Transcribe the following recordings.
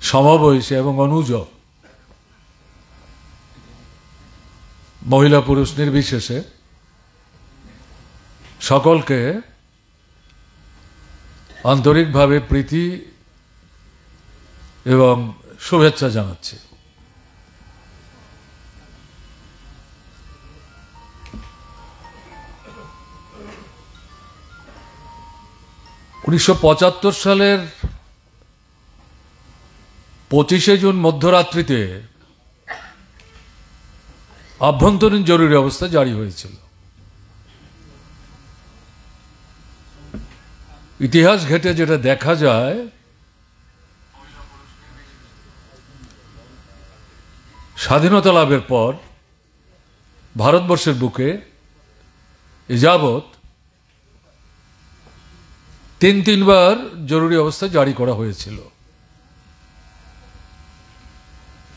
সমবয়সী এবং অনুজ মহিলা পুরুষ নির্বিশেষে সকলকে আন্তরিকভাবে প্রীতি এবং শুভেচ্ছা জানাচ্ছি। (1975) সালের 25শে জুন মধ্যরাত্রিতে আভ্যন্তরীণ জরুরি অবস্থা জারি হয়েছিল। ইতিহাস ঘেঁটে যেটা দেখা যায়, স্বাধীনতা লাভের পর ভারতবর্ষের বুকে এযাবৎ তিনবার জরুরি অবস্থা জারি করা হয়েছিল।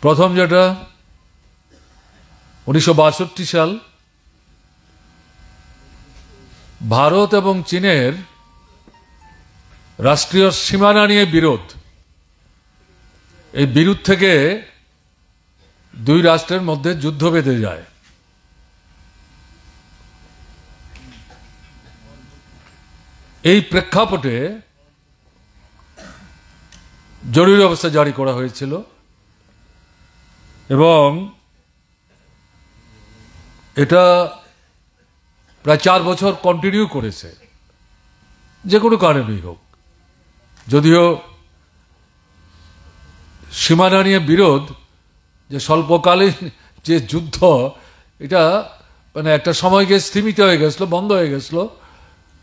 প্রথম যেটা 1962 সাল, ভারত এবং চীনের রাষ্ট্রীয় সীমানা নিয়ে বিরোধ। এই বিরোধ থেকে দুই রাষ্ট্রের মধ্যে যুদ্ধ বেঁধে যায়। এই প্রেক্ষাপটে জরুরি অবস্থা জারি করা হয়েছিল এবং এটা প্রায় 4 বছর কন্টিনিউ করেছে, যে কোনো কারণেই হোক। যদিও সীমানা নিয়ে বিরোধ যে স্বল্পকালীন যে যুদ্ধ, এটা মানে একটা সময় গিয়ে স্থিমিত হয়ে গেছিল, বন্ধ হয়ে গেছিল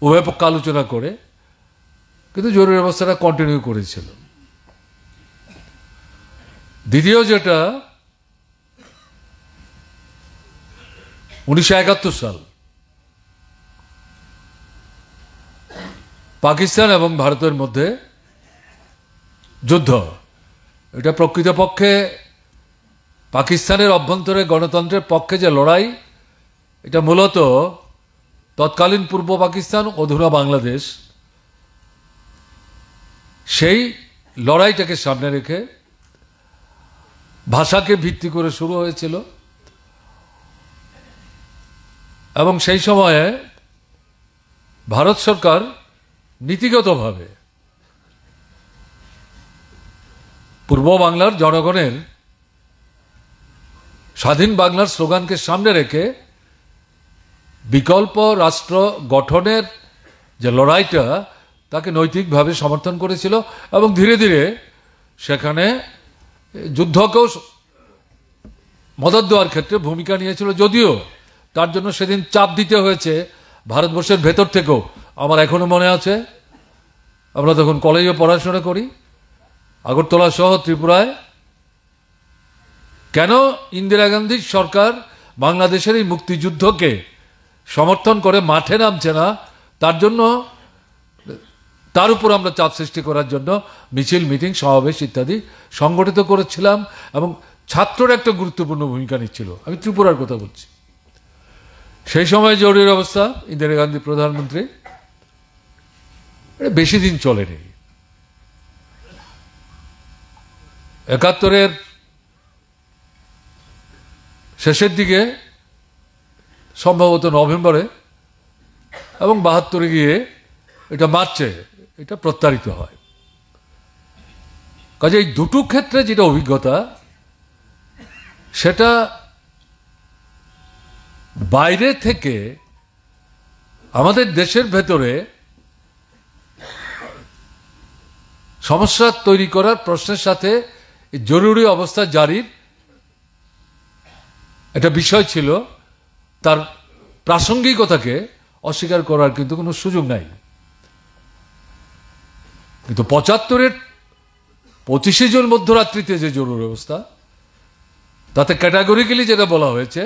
উভয় পক্ষ আলোচনা করে, কিন্তু জরুরি অবস্থাটা কন্টিনিউ করেছিল। দ্বিতীয় যেটা 1971 সাল, পাকিস্তান এবং ভারতের মধ্যে যুদ্ধ। এটা প্রকৃতপক্ষে পাকিস্তানের অভ্যন্তরে গণতন্ত্রের পক্ষে যে লড়াই, এটা মূলত তৎকালীন পূর্ব পাকিস্তান, অধুনা বাংলাদেশ, সেই লড়াইটাকে সামনে রেখে ভাষাকে ভিত্তি করে শুরু হয়েছিল এবং সেই সময়ে ভারত সরকার নীতিগতভাবে পূর্ব বাংলার জনগণের স্বাধীন বাংলার স্লোগানকে সামনে রেখে বিকল্প রাষ্ট্র গঠনের যে লড়াইটা, তাকে নৈতিকভাবে সমর্থন করেছিল এবং ধীরে ধীরে সেখানে যুদ্ধকেও মদদ দেওয়ার ক্ষেত্রে ভূমিকা নিয়েছিল। যদিও তার জন্য সেদিন চাপ দিতে হয়েছে ভারতবর্ষের ভেতর থেকেও। আমার এখনো মনে আছে, আমরা তখন কলেজে পড়াশোনা করি, আগরতলা সহ ত্রিপুরায় কেন ইন্দিরা গান্ধীর সরকার বাংলাদেশের এই মুক্তিযুদ্ধকে সমর্থন করে মাঠে নামছে না, তার জন্য তার উপর আমরা চাপ সৃষ্টি করার জন্য মিছিল, মিটিং, সমাবেশ ইত্যাদি সংগঠিত করেছিলাম এবং ছাত্ররা একটা গুরুত্বপূর্ণ ভূমিকা নিচ্ছিল। আমি ত্রিপুরার কথা বলছি। সেই সময় জরুরি অবস্থা, ইন্দিরা গান্ধী প্রধানমন্ত্রী, এটা বেশি দিন চলেনি। 71-এর শেষের দিকে, সম্ভবত নভেম্বরে, এবং 72-এ গিয়ে এটা মার্চে এটা প্রত্যাহারিত হয়। কাজে এই দুটো ক্ষেত্রে যেটা অভিজ্ঞতা, সেটা বাইরে থেকে আমাদের দেশের ভেতরে সমস্যা তৈরি করার প্রশ্নের সাথে জরুরি অবস্থা জারির একটা বিষয় ছিল, তার প্রাসঙ্গিকতাকে অস্বীকার করার কিন্তু কোনো সুযোগ নাই। কিন্তু 75-এর 25শে জুন মধ্যরাত্রিতে যে জরুরি অবস্থা, তাতে ক্যাটাগরিক্যালি যেটা বলা হয়েছে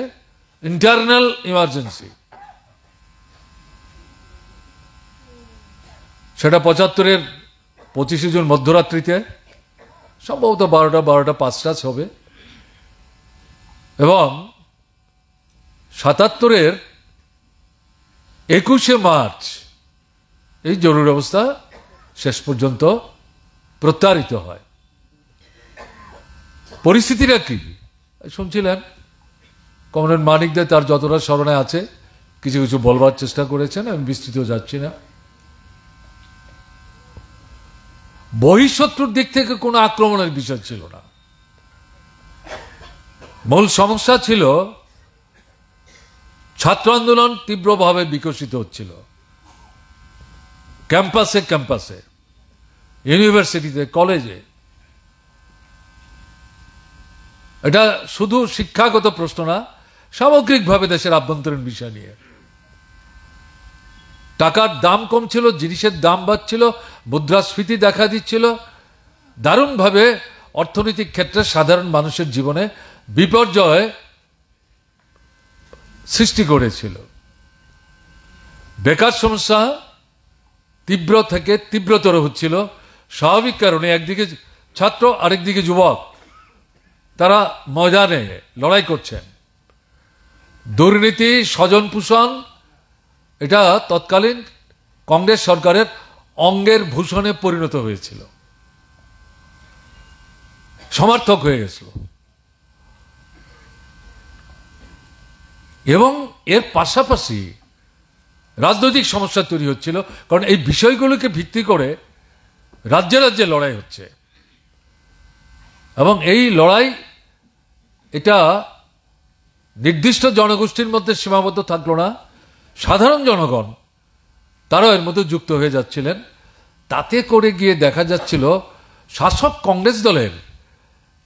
ইন্টারনাল ইমার্জেন্সি, সেটা 75-এর 25শে জুন মধ্যরাত্রিতে সম্ভবত 12টা 5 হবে, এবং 77-এর 21শে মার্চ এই জরুরি অবস্থা শেষ পর্যন্ত প্রত্যাহারিত হয়। পরিস্থিতিটা কি শুনছিলেন, কমরেড মানিক দে তার যতটা স্মরণে আছে কিছু কিছু বলবার চেষ্টা করেছেন, আমি বিস্তৃত যাচ্ছি না। বহিঃশত্রুর দিক থেকে কোনো আক্রমণের বিষয় ছিল না। মূল সমস্যা ছিল ছাত্র আন্দোলন তীব্রভাবে বিকশিত হচ্ছিল ক্যাম্পাসে ক্যাম্পাসে, ইউনিভার্সিটিতে, কলেজে। এটা শুধু শিক্ষাগত প্রশ্ন না, সামগ্রিকভাবে দেশের আভ্যন্তরীণ বিষয় নিয়ে। টাকার দাম কম ছিল, জিনিসের দাম বাড়ছিল, মুদ্রাস্ফীতি দেখা দিচ্ছিল, দারুণভাবে অর্থনৈতিক ক্ষেত্রে সাধারণ মানুষের জীবনে বিপর্যয় সৃষ্টি করেছিল। বেকার সমস্যা তীব্র থেকে তীব্রতর হচ্ছিল, স্বাভাবিক কারণে একদিকে ছাত্র আরেকদিকে যুবক, তারা ময়দানে লড়াই করছেন। দুর্নীতি, স্বজনপোষণ, এটা তৎকালীন কংগ্রেস সরকারের অঙ্গের ভূষণে পরিণত হয়েছিল, সমার্থক হয়ে গেছিল। এবং এর পাশাপাশি রাজনৈতিক সমস্যা তৈরি হচ্ছিল, কারণ এই বিষয়গুলোকে ভিত্তি করে রাজ্যে রাজ্যে লড়াই হচ্ছে। এবং এই লড়াই এটা নির্দিষ্ট জনগোষ্ঠীর মধ্যে সীমাবদ্ধ থাকলো না, সাধারণ জনগণ তারাও এর মধ্যে যুক্ত হয়ে যাচ্ছিলেন। তাতে করে গিয়ে দেখা যাচ্ছিল শাসক কংগ্রেস দলের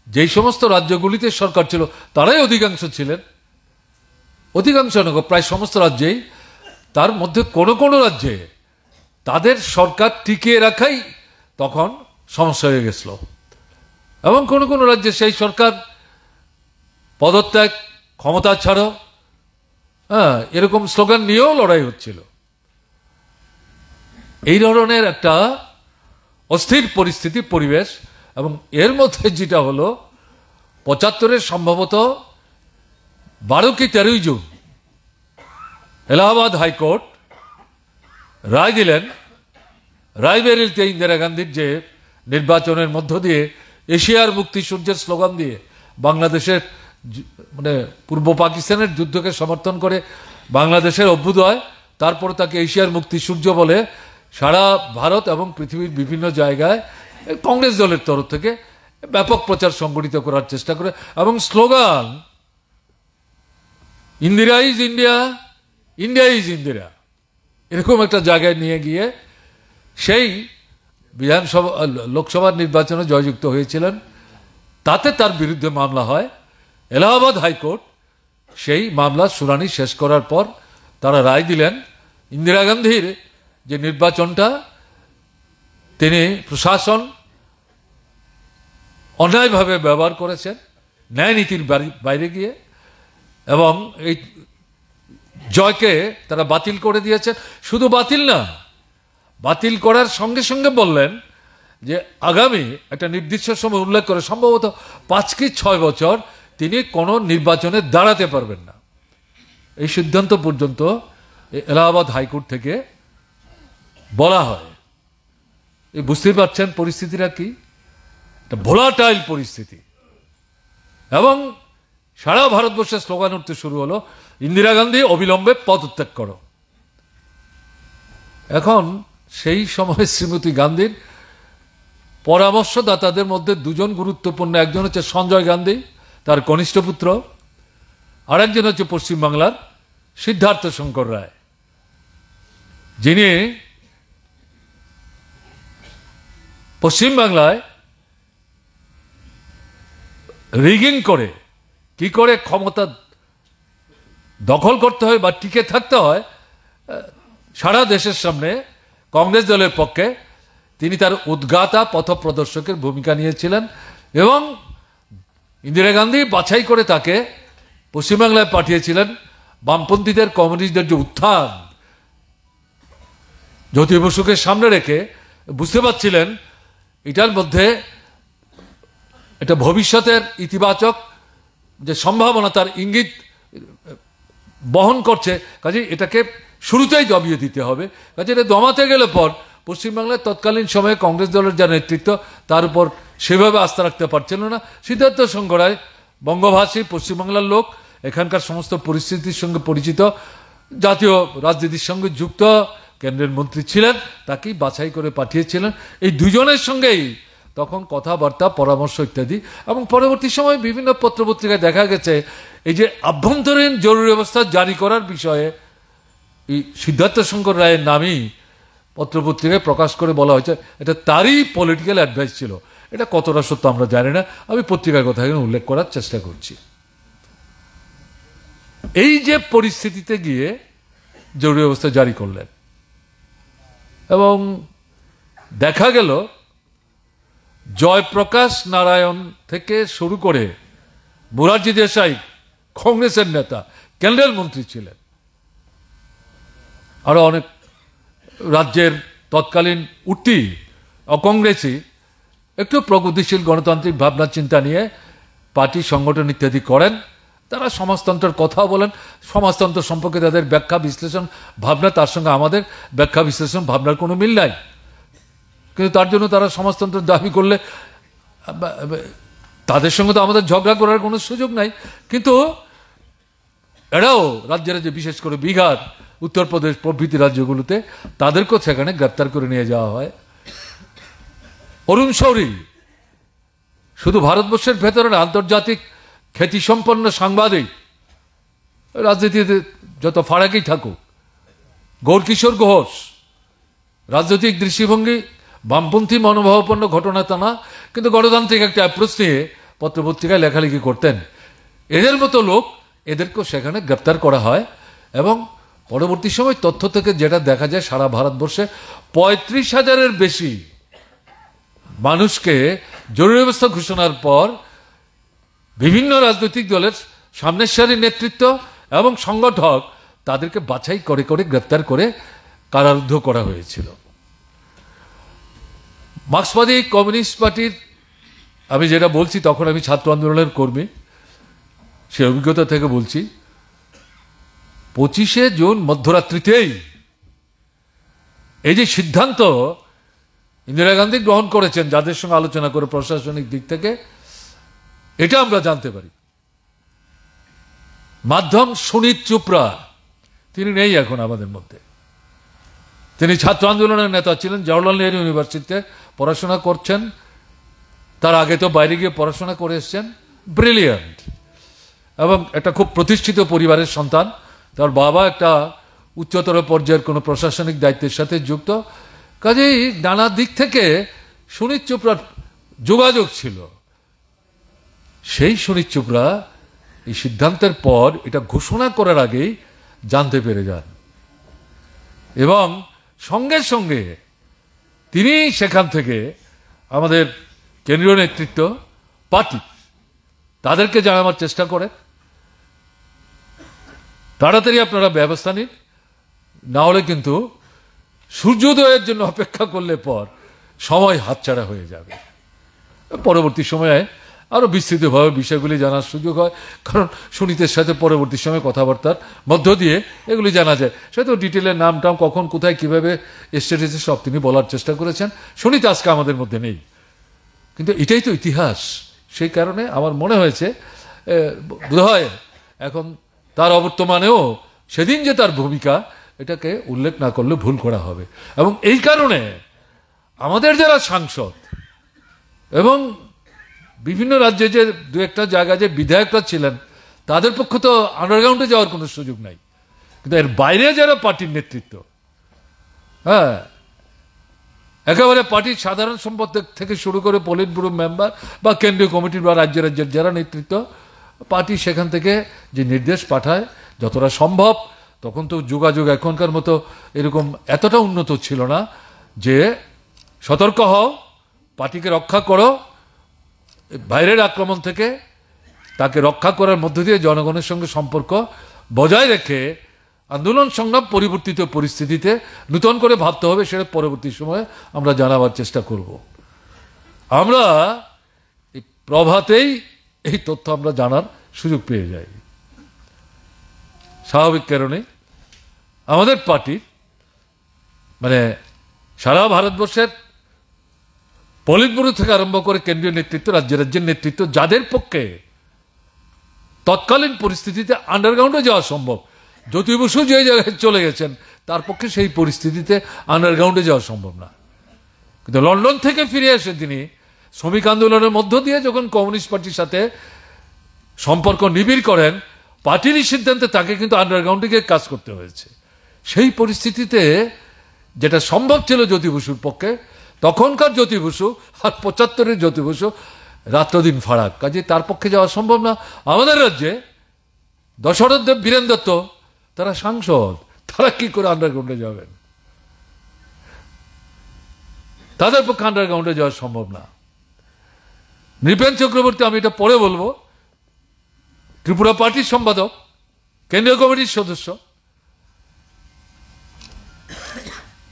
যেই সমস্ত রাজ্যগুলিতে সরকার ছিল তারাই অধিকাংশ ছিলেন, অধিকাংশ নয় প্রায় সমস্ত রাজ্যেই, তার মধ্যে কোনো কোনো রাজ্যে তাদের সরকার টিকিয়ে রাখাই তখন সমস্যা হয়ে গেছিল। এবং কোনো কোনো রাজ্যে সেই সরকার পদত্যাগ, ক্ষমতা ছাড়ো, এরকম স্লোগান নিয়েও লড়াই হচ্ছিল। এই ধরনের একটা অস্থির পরিস্থিতি, পরিবেশ। এবং এর মধ্যে যেটা হলো ৭৫-এর সম্ভবত 12 কি 13 জুন এলাহাবাদ হাইকোর্ট রায় দিলেন, রায়বেরিলিতে ইন্দিরা গান্ধীর যে নির্বাচনের মধ্য দিয়ে এশিয়ার মুক্তি সূর্যের স্লোগান দিয়ে বাংলাদেশের মানে পূর্ব পাকিস্তানের যুদ্ধকে সমর্থন করে বাংলাদেশের অভ্যুদয়, তারপর তাকে এশিয়ার মুক্তি সূর্য বলে সারা ভারত এবং পৃথিবীর বিভিন্ন জায়গায় কংগ্রেস দলের তরফ থেকে ব্যাপক প্রচার সংগঠিত করার চেষ্টা করে। এবং slogan Indira is India, India is Indira, এরকম একটা জায়গায় নিয়ে গিয়ে সেই বিধানসভা লোকসভার নির্বাচনে জয়যুক্ত হয়েছিলেন। তাতে তার বিরুদ্ধে মামলা হয়। এলাহাবাদ হাইকোর্ট সেই মামলার শুনানি শেষ করার পর তারা রায় দিলেন, ইন্দিরা গান্ধীর যে নির্বাচনটা তিনি প্রশাসন অন্যায়ভাবে ব্যবহার করেছেন ন্যায় নীতির বাইরে গিয়ে, এবং এই জয়কে তারা বাতিল করে দিয়েছেন। শুধু বাতিল না, বাতিল করার সঙ্গে সঙ্গে বললেন যে আগামী একটা নির্দিষ্ট সময় উল্লেখ করে সম্ভবত 5 কি 6 বছর তিনি কোনো নির্বাচনে দাঁড়াতে পারবেন না। এই সিদ্ধান্ত পর্যন্ত এলাহাবাদ হাইকোর্ট থেকে বলা হয়। এই বুঝতেই পারছেন পরিস্থিতিটা কি, একটা ভোলাটাইল পরিস্থিতি। এবং সারা ভারতবর্ষে স্লোগান উঠতে শুরু হলো, ইন্দিরা গান্ধী অবিলম্বে পদত্যাগ করো। এখন সেই সময় শ্রীমতী গান্ধীর পরামর্শদাতাদের মধ্যে 2 জন গুরুত্বপূর্ণ, একজন হচ্ছে সঞ্জয় গান্ধী, তার কনিষ্ঠ পুত্র, আর একজন হচ্ছে পশ্চিমবাংলার সিদ্ধার্থ শঙ্কর রায়, যিনি পশ্চিমবাংলায় রিগিং করে কি করে ক্ষমতা দখল করতে হয় বা টিকে থাকতে হয় সারা দেশের সামনে কংগ্রেস দলের পক্ষে তিনি তার উদ্গাতা পথপ্রদর্শকের ভূমিকা নিয়েছিলেন। এবং ইন্দিরা গান্ধী বাছাই করে তাকে পশ্চিমবাংলায় পাঠিয়েছিলেন। বামপন্থীদের, কমিউনিস্টদের যে উত্থান, জ্যোতি বসুকে সামনে রেখে বুঝতে পারছিলেন এটার মধ্যে এটা ভবিষ্যতের ইতিবাচক যে সম্ভাবনা তার ইঙ্গিত বহন করছে, কাজে এটাকে শুরুতেই দমিয়ে দিতে হবে। কাজে এটা দমাতে গেলে পর পশ্চিমবাংলার তৎকালীন সময়ে কংগ্রেস দলের যা নেতৃত্ব, তার উপর সেভাবে আস্থা রাখতে পারছিল না। সিদ্ধার্থ শঙ্কর রায় বঙ্গভাষী, পশ্চিমবাংলার লোক, এখানকার সমস্ত পরিস্থিতির সঙ্গে পরিচিত, জাতীয় রাজনীতির সঙ্গে যুক্ত, কেন্দ্রের মন্ত্রী ছিলেন, তাকেই বাছাই করে পাঠিয়েছিলেন। এই দুজনের সঙ্গেই তখন কথাবার্তা, পরামর্শ ইত্যাদি, এবং পরবর্তী সময় বিভিন্ন পত্রপত্রিকায় দেখা গেছে এই যে আভ্যন্তরীণ জরুরি অবস্থা জারি করার বিষয়ে এই সিদ্ধার্থ শঙ্কর রায়ের নামই পত্রপত্রিকায় প্রকাশ করে বলা হয়েছে এটা তারই পলিটিক্যাল অ্যাডভাইস ছিল। এটা কতটা সত্য আমরা জানি না, আমি পত্রিকার কথা এখানে উল্লেখ করার চেষ্টা করছি। এই যে পরিস্থিতিতে গিয়ে জরুরি অবস্থা জারি করলেন, এবং দেখা গেল জয়প্রকাশ নারায়ণ থেকে শুরু করে মোরারজি দেশাই, কংগ্রেসের নেতা, কেন্দ্রের মন্ত্রী ছিলেন, আরো অনেক রাজ্যের তৎকালীন উঠতি অকংগ্রেসী একটু প্রগতিশীল গণতান্ত্রিক ভাবনা চিন্তা নিয়ে পার্টি সংগঠন ইত্যাদি করেন। তারা সমাজতন্ত্রের কথা বলেন, সমাজতন্ত্র সম্পর্কে তাদের ব্যাখ্যা বিশ্লেষণ ভাবনা, তার সঙ্গে আমাদের ব্যাখ্যা বিশ্লেষণ ভাবনার কোনো মিল নাই। কিন্তু তার জন্য তারা সমাজতন্ত্রের দাবি করলে তাদের সঙ্গে তো আমাদের ঝগড়া করার কোনো সুযোগ নাই। কিন্তু এরাও রাজ্যে রাজ্যে, বিশেষ করে বিহার, উত্তরপ্রদেশ প্রভৃতি রাজ্যগুলোতে তাদেরকেও সেখানে গ্রেপ্তার করে নিয়ে যাওয়া হয়। অরুণ শৌরী শুধু ভারতবর্ষের ভেতরে আন্তর্জাতিক খ্যাতিসম্পন্ন সাংবাদিক, রাজনীতিতে যত ফারাকই থাকুক, গৌরকিশোর ঘোষ রাজনৈতিক দৃষ্টিভঙ্গি বামপন্থী মনোভাবাপন্ন ঘটনা তা না, কিন্তু গণতান্ত্রিক একটা অ্যাপ্রোচ নিয়ে পত্রপত্রিকায় লেখালেখি করতেন। এদের মতো লোক, এদেরকেও সেখানে গ্রেপ্তার করা হয়। এবং পরবর্তী সময় তথ্য থেকে যেটা দেখা যায়, সারা ভারতবর্ষে 35,000-এর বেশি মানুষকে জরুরি অবস্থা ঘোষণার পর বিভিন্ন রাজনৈতিক দলের সামনের সারির নেতৃত্ব এবং সংগঠক তাদেরকে বাছাই করে করে গ্রেপ্তার করে কারারুদ্ধ করা হয়েছিল। মার্ক্সবাদী কমিউনিস্ট পার্টির, আমি যেটা বলছি তখন আমি ছাত্র আন্দোলনের কর্মী, সে অভিজ্ঞতা থেকে বলছি, 25শে জুন মধ্যরাত্রিতেই এই যে সিদ্ধান্ত ইন্দিরা গান্ধী গ্রহণ করেছেন, যাদের সঙ্গে আলোচনা করে প্রশাসনিক দিক থেকে, এটা আমরা জানতে পারি। মাধ্যম সুনীত চোপড়া, তিনি নেই এখন আমাদের মধ্যে, তিনি ছাত্র আন্দোলনের নেতা ছিলেন, জওহরলাল নেহরু ইউনিভার্সিটিতে পড়াশোনা করছেন, তার আগে তো বাইরে গিয়ে পড়াশোনা করে এসছেন, ব্রিলিয়ান্ট, এবং একটা খুব প্রতিষ্ঠিত পরিবারের সন্তান। তার বাবা একটা উচ্চতর পর্যায়ের কোনো প্রশাসনিক দায়িত্বের সাথে যুক্ত, কাজেই নানা দিক থেকে সুনীত চোপড়ার যোগাযোগ ছিল। সেই সুনীত চোপড়া এই সিদ্ধান্তের পর এটা ঘোষণা করার আগেই জানতে পেরে যান, এবং সঙ্গে সঙ্গে তিনি সেখান থেকে আমাদের কেন্দ্রীয় নেতৃত্ব, পার্টি, তাদেরকে জানাবার চেষ্টা করে, তাড়াতাড়ি আপনারা ব্যবস্থা নিন, না হলে কিন্তু সূর্যোদয়ের জন্য অপেক্ষা করলে পর সময় হাতছাড়া হয়ে যাবে। পরবর্তী সময়ে আরো বিস্তৃতভাবে বিষয়গুলি জানার সুযোগ হয়, কারণ সুনীতের সাথে পরবর্তী সময় কথাবার্তার মধ্য দিয়ে এগুলি জানা যায়। সে তো ডিটেলের নাম টাম কখন কোথায় কিভাবে এসেছে সব তিনি বলার চেষ্টা করেছেন। সুনীত আজকে আমাদের মধ্যে নেই, কিন্তু এটাই তো ইতিহাস। সেই কারণে আমার মনে হয়েছে বোধহয় এখন তার অবর্তমানেও সেদিন যে তার ভূমিকা, এটাকে উল্লেখ না করলে ভুল করা হবে। এবং এই কারণে আমাদের যারা সাংসদ এবং বিভিন্ন রাজ্যে যে দু একটা জায়গায় যে বিধায়করা ছিলেন, তাদের পক্ষে তো আন্ডারগ্রাউন্ডে যাওয়ার কোনো সুযোগ নাই, কিন্তু এর বাইরে যারা পার্টির নেতৃত্ব, হ্যাঁ, একেবারে পার্টির সাধারণ সম্পাদক থেকে শুরু করে পলিট ব্যুরো মেম্বার বা কেন্দ্রীয় কমিটির বা রাজ্য রাজ্যের যারা নেতৃত্ব, পার্টি সেখান থেকে যে নির্দেশ পাঠায় যতটা সম্ভব, তখন তো যোগাযোগ এখনকার মতো এরকম এতটা উন্নত ছিল না, যে সতর্ক হও, পার্টিকে রক্ষা করো, বাইরের আক্রমণ থেকে তাকে রক্ষা করার মধ্য দিয়ে জনগণের সঙ্গে সম্পর্ক বজায় রেখে আন্দোলন সংগ্রাম পরিবর্তিত পরিস্থিতিতে নূতন করে ভাবতে হবে, সেটা পরবর্তী সময়ে আমরা জানাবার চেষ্টা করব। আমরা এই প্রভাতেই এই তথ্য আমরা জানার সুযোগ পেয়ে যাই। স্বাভাবিক কারণে আমাদের পার্টি, মানে সারা ভারতবর্ষের পলিট ব্যুরো থেকে আরম্ভ করে কেন্দ্রীয় নেতৃত্ব, রাজ্যের নেতৃত্ব, যাদের পক্ষে তৎকালীন পরিস্থিতিতে আন্ডারগ্রাউন্ডে যাওয়া সম্ভব, জ্যোতি বসু যে জায়গায় চলে গেছেন তার পক্ষে সেই পরিস্থিতিতে আন্ডারগ্রাউন্ডে যাওয়া সম্ভব না। কিন্তু লন্ডন থেকে ফিরে এসে তিনি শ্রমিক আন্দোলনের মধ্য দিয়ে যখন কমিউনিস্ট পার্টির সাথে সম্পর্ক নিবিড় করেন, পার্টির সিদ্ধান্তে তাকে কিন্তু আন্ডারগ্রাউন্ডে গিয়ে কাজ করতে হয়েছে। সেই পরিস্থিতিতে যেটা সম্ভব ছিল জ্যোতি বসুর পক্ষে, তখনকার জ্যোতি বসু আর ৭৫-এর জ্যোতি বসু রাত্রদিন ফারাক, কাজে তার পক্ষে যাওয়া সম্ভব না। আমাদের রাজ্যে দশরথ দেব, বীরেন দত্ত, তারা সাংসদ, তারা কি করে আন্ডারগ্রাউন্ডে যাবেন? তাদের পক্ষে আন্ডারগ্রাউন্ডে যাওয়া সম্ভব না। নৃপেন চক্রবর্তী, আমি এটা পরে বলবো, ত্রিপুরা পার্টির সম্পাদক, কেন্দ্রীয় কমিটির সদস্য,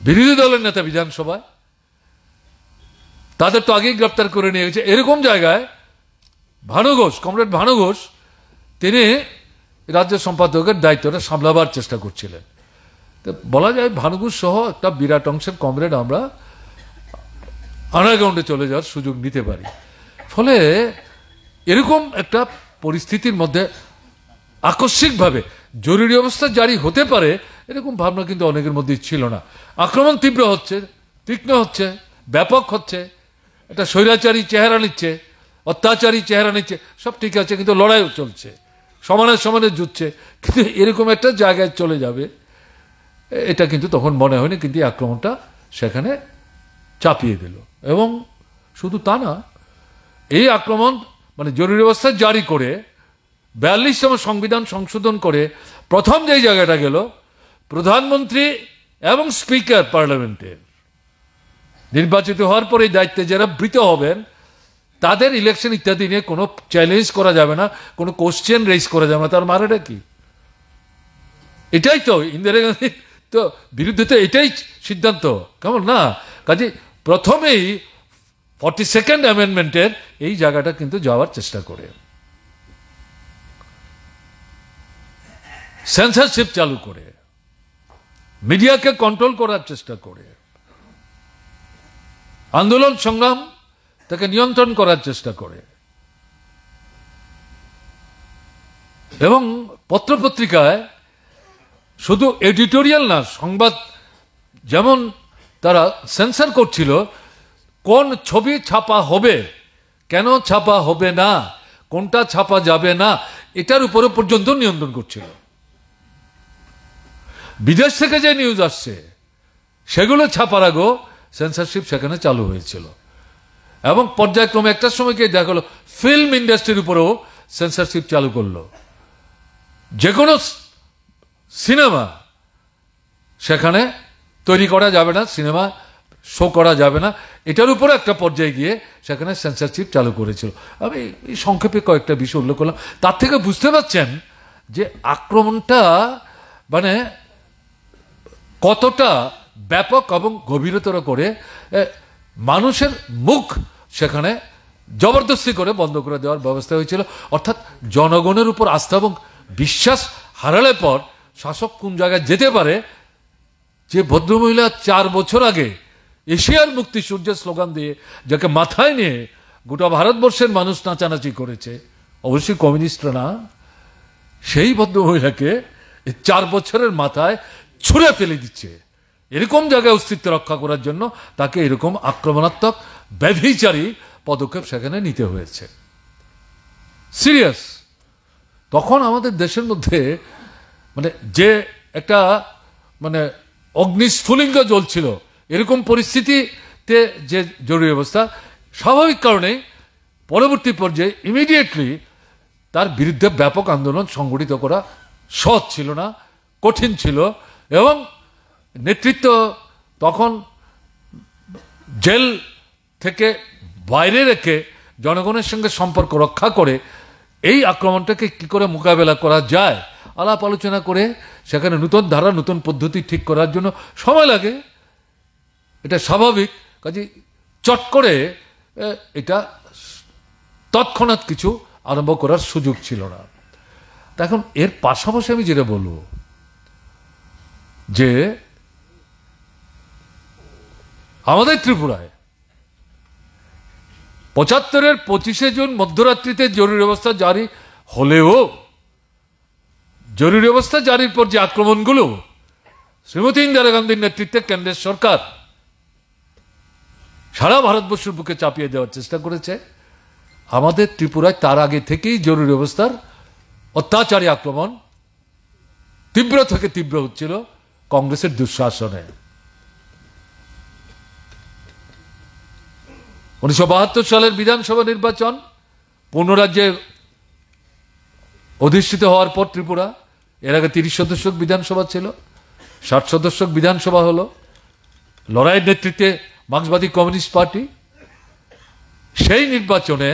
বিরোধী দলের নেতা বিধানসভায়, তাদের তো আগেই গ্রেপ্তার করে নিয়ে গেছে। এরকম জায়গায় ভানু ঘোষ, কমরেড ভানু ঘোষ, তিনি রাজ্য সম্পাদকের দায়িত্বটা সামলাবার চেষ্টা করছিলেন। তো বলা যায় ভানু ঘোষ সহ একটা বিরাট অংশের কমরেড আমরা আন্ডারগ্রাউন্ডে চলে যাওয়ার সুযোগ নিতে পারি। ফলে এরকম একটা পরিস্থিতির মধ্যে আকস্মিকভাবে জরুরি অবস্থা জারি হতে পারে এরকম ভাবনা কিন্তু অনেকের মধ্যেই ছিল না। আক্রমণ তীব্র হচ্ছে, তীক্ষ্ণ হচ্ছে, ব্যাপক হচ্ছে, একটা স্বৈরাচারী চেহারা নিচ্ছে, অত্যাচারী চেহারা নিচ্ছে, সব ঠিক আছে, কিন্তু লড়াইও চলছে, সমানে সমানে যুদ্ধছে, কিন্তু এরকম একটা জায়গায় চলে যাবে এটা কিন্তু তখন মনে হয়নি। কিন্তু এই আক্রমণটা সেখানে চাপিয়ে দিল। এবং শুধু তা না, এই আক্রমণ মানে জরুরি অবস্থা জারি করে ৪২তম সংবিধান সংশোধন করে প্রথম যেই জায়গাটা গেল, প্রধানমন্ত্রী এবং স্পিকার পার্লামেন্টের নির্বাচিত হওয়ার পরে এই দায়িত্বে যারা বৃত হবেন তাদের ইলেকশন ইত্যাদি নিয়ে কোনো চ্যালেঞ্জ করা যাবে না, কোনো কোশ্চেন রেজ করা যাবে না। তার মানেটা কি? এটাই তো ইন্দিরা গান্ধীর তো বিরুদ্ধে তো এটাই সিদ্ধান্ত, কেমন না? কাজে প্রথমেই 42nd অ্যামেন্ডমেন্টের এই জায়গাটা কিন্তু যাওয়ার চেষ্টা করে, সেন্সরশিপ চালু করে, মিডিয়াকে কন্ট্রোল করার চেষ্টা করে, আন্দোলন সংগ্রাম তাকে নিয়ন্ত্রণ করার চেষ্টা করে, এবং পত্রপত্রিকায় শুধু এডিটোরিয়াল না, সংবাদ যেমন তারা সেন্সর করছিল, কোন ছবি ছাপা হবে, কেন ছাপা হবে না, কোনটা ছাপা যাবে না, এটার উপরে পর্যন্ত নিয়ন্ত্রণ করছিল। বিদেশ থেকে যে নিউজ আসছে সেগুলো ছাপার আগেও সেন্সরশিপ সেখানে চালু হয়েছিল। এবং পর্যায়ক্রমে একটা সময় গিয়ে দেখা গেল ফিল্ম ইন্ডাস্ট্রির উপরেও সেন্সরশিপ চালু করলো। যে কোনো সিনেমা সেখানে তৈরি করা যাবে না, সিনেমা শো করা যাবে না, এটার উপরে একটা পর্যায়ে গিয়ে সেখানে সেন্সরশিপ চালু করেছিল। আমি এই সংক্ষেপে কয়েকটা বিষয় উল্লেখ করলাম। তার থেকে বুঝতে পারছেন যে আক্রমণটা মানে কতটা ব্যাপক এবং গভীরতর করে মানুষের মুখ সেখানে জবরদস্তি করে বন্ধ করে দেওয়ার ব্যবস্থা হয়েছিল। অর্থাৎ জনগণের উপর আস্থা এবং বিশ্বাস হারালে পর শাসক কোন জায়গায় যেতে পারে। যে ভদ্রমহিলা 4 বছর আগে এশিয়ার মুক্তি সূর্যের স্লোগান দিয়ে যাকে মাথায় নিয়ে গোটা ভারতবর্ষের মানুষ নাচানাচি করেছে, অবশ্যই কমিউনিস্টরা না, সেই ভদ্রমহিলাকে 4 বছরের মাথায় ছুঁড়ে ফেলে দিচ্ছে। এরকম জায়গায় অস্তিত্ব রক্ষা করার জন্য তাকে এরকম আক্রমণাত্মক ব্যভিচারী পদক্ষেপ সেখানে নিতে হয়েছে। সিরিয়াস। তখন আমাদের দেশের মধ্যে মানে যে একটা মানে অগ্নিস্ফুলিঙ্গ জ্বলছিল, এরকম পরিস্থিতিতে যে জরুরি অবস্থা, স্বাভাবিক কারণে পরবর্তী পর্যায়ে ইমিডিয়েটলি তার বিরুদ্ধে ব্যাপক আন্দোলন সংগঠিত করা সহজ ছিল না, কঠিন ছিল। এবং নেতৃত্ব তখন জেল থেকে বাইরে রেখে জনগণের সঙ্গে সম্পর্ক রক্ষা করে এই আক্রমণটাকে কি করে মোকাবেলা করা যায় আলাপ আলোচনা করে সেখানে নতুন ধারা, নতুন পদ্ধতি ঠিক করার জন্য সময় লাগে, এটা স্বাভাবিক। কাজে চট করে এটা তৎক্ষণাৎ কিছু আরম্ভ করার সুযোগ ছিল না। এখন এর পাশাপাশি আমি যেটা বলবো যে আমাদের ত্রিপুরায় 75-এর 25শে জুন মধ্যরাত্রিতে জরুরি অবস্থা জারি হলেও জরুরি অবস্থা জারির পর যে আক্রমণগুলো শ্রীমতী ইন্দিরা গান্ধীর নেতৃত্বে কেন্দ্রের সরকার সারা ভারতবর্ষের বুকে চাপিয়ে দেওয়ার চেষ্টা করেছে, আমাদের ত্রিপুরায় তার আগে থেকেই জরুরি অবস্থার অত্যাচারী আক্রমণ তীব্র থেকে তীব্র হচ্ছিল কংগ্রেসের দুঃশাসনে। 1972 সালের বিধানসভা নির্বাচন পূর্ণরাজ্যে অধিষ্ঠিত হওয়ার পর ত্রিপুরা, এর আগে 30 সদস্য বিধানসভা ছিল, 60 সদস্য বিধানসভা হলো, লড়াইয়ের নেতৃত্বে মার্ক্সবাদী কমিউনিস্ট পার্টি। সেই নির্বাচনে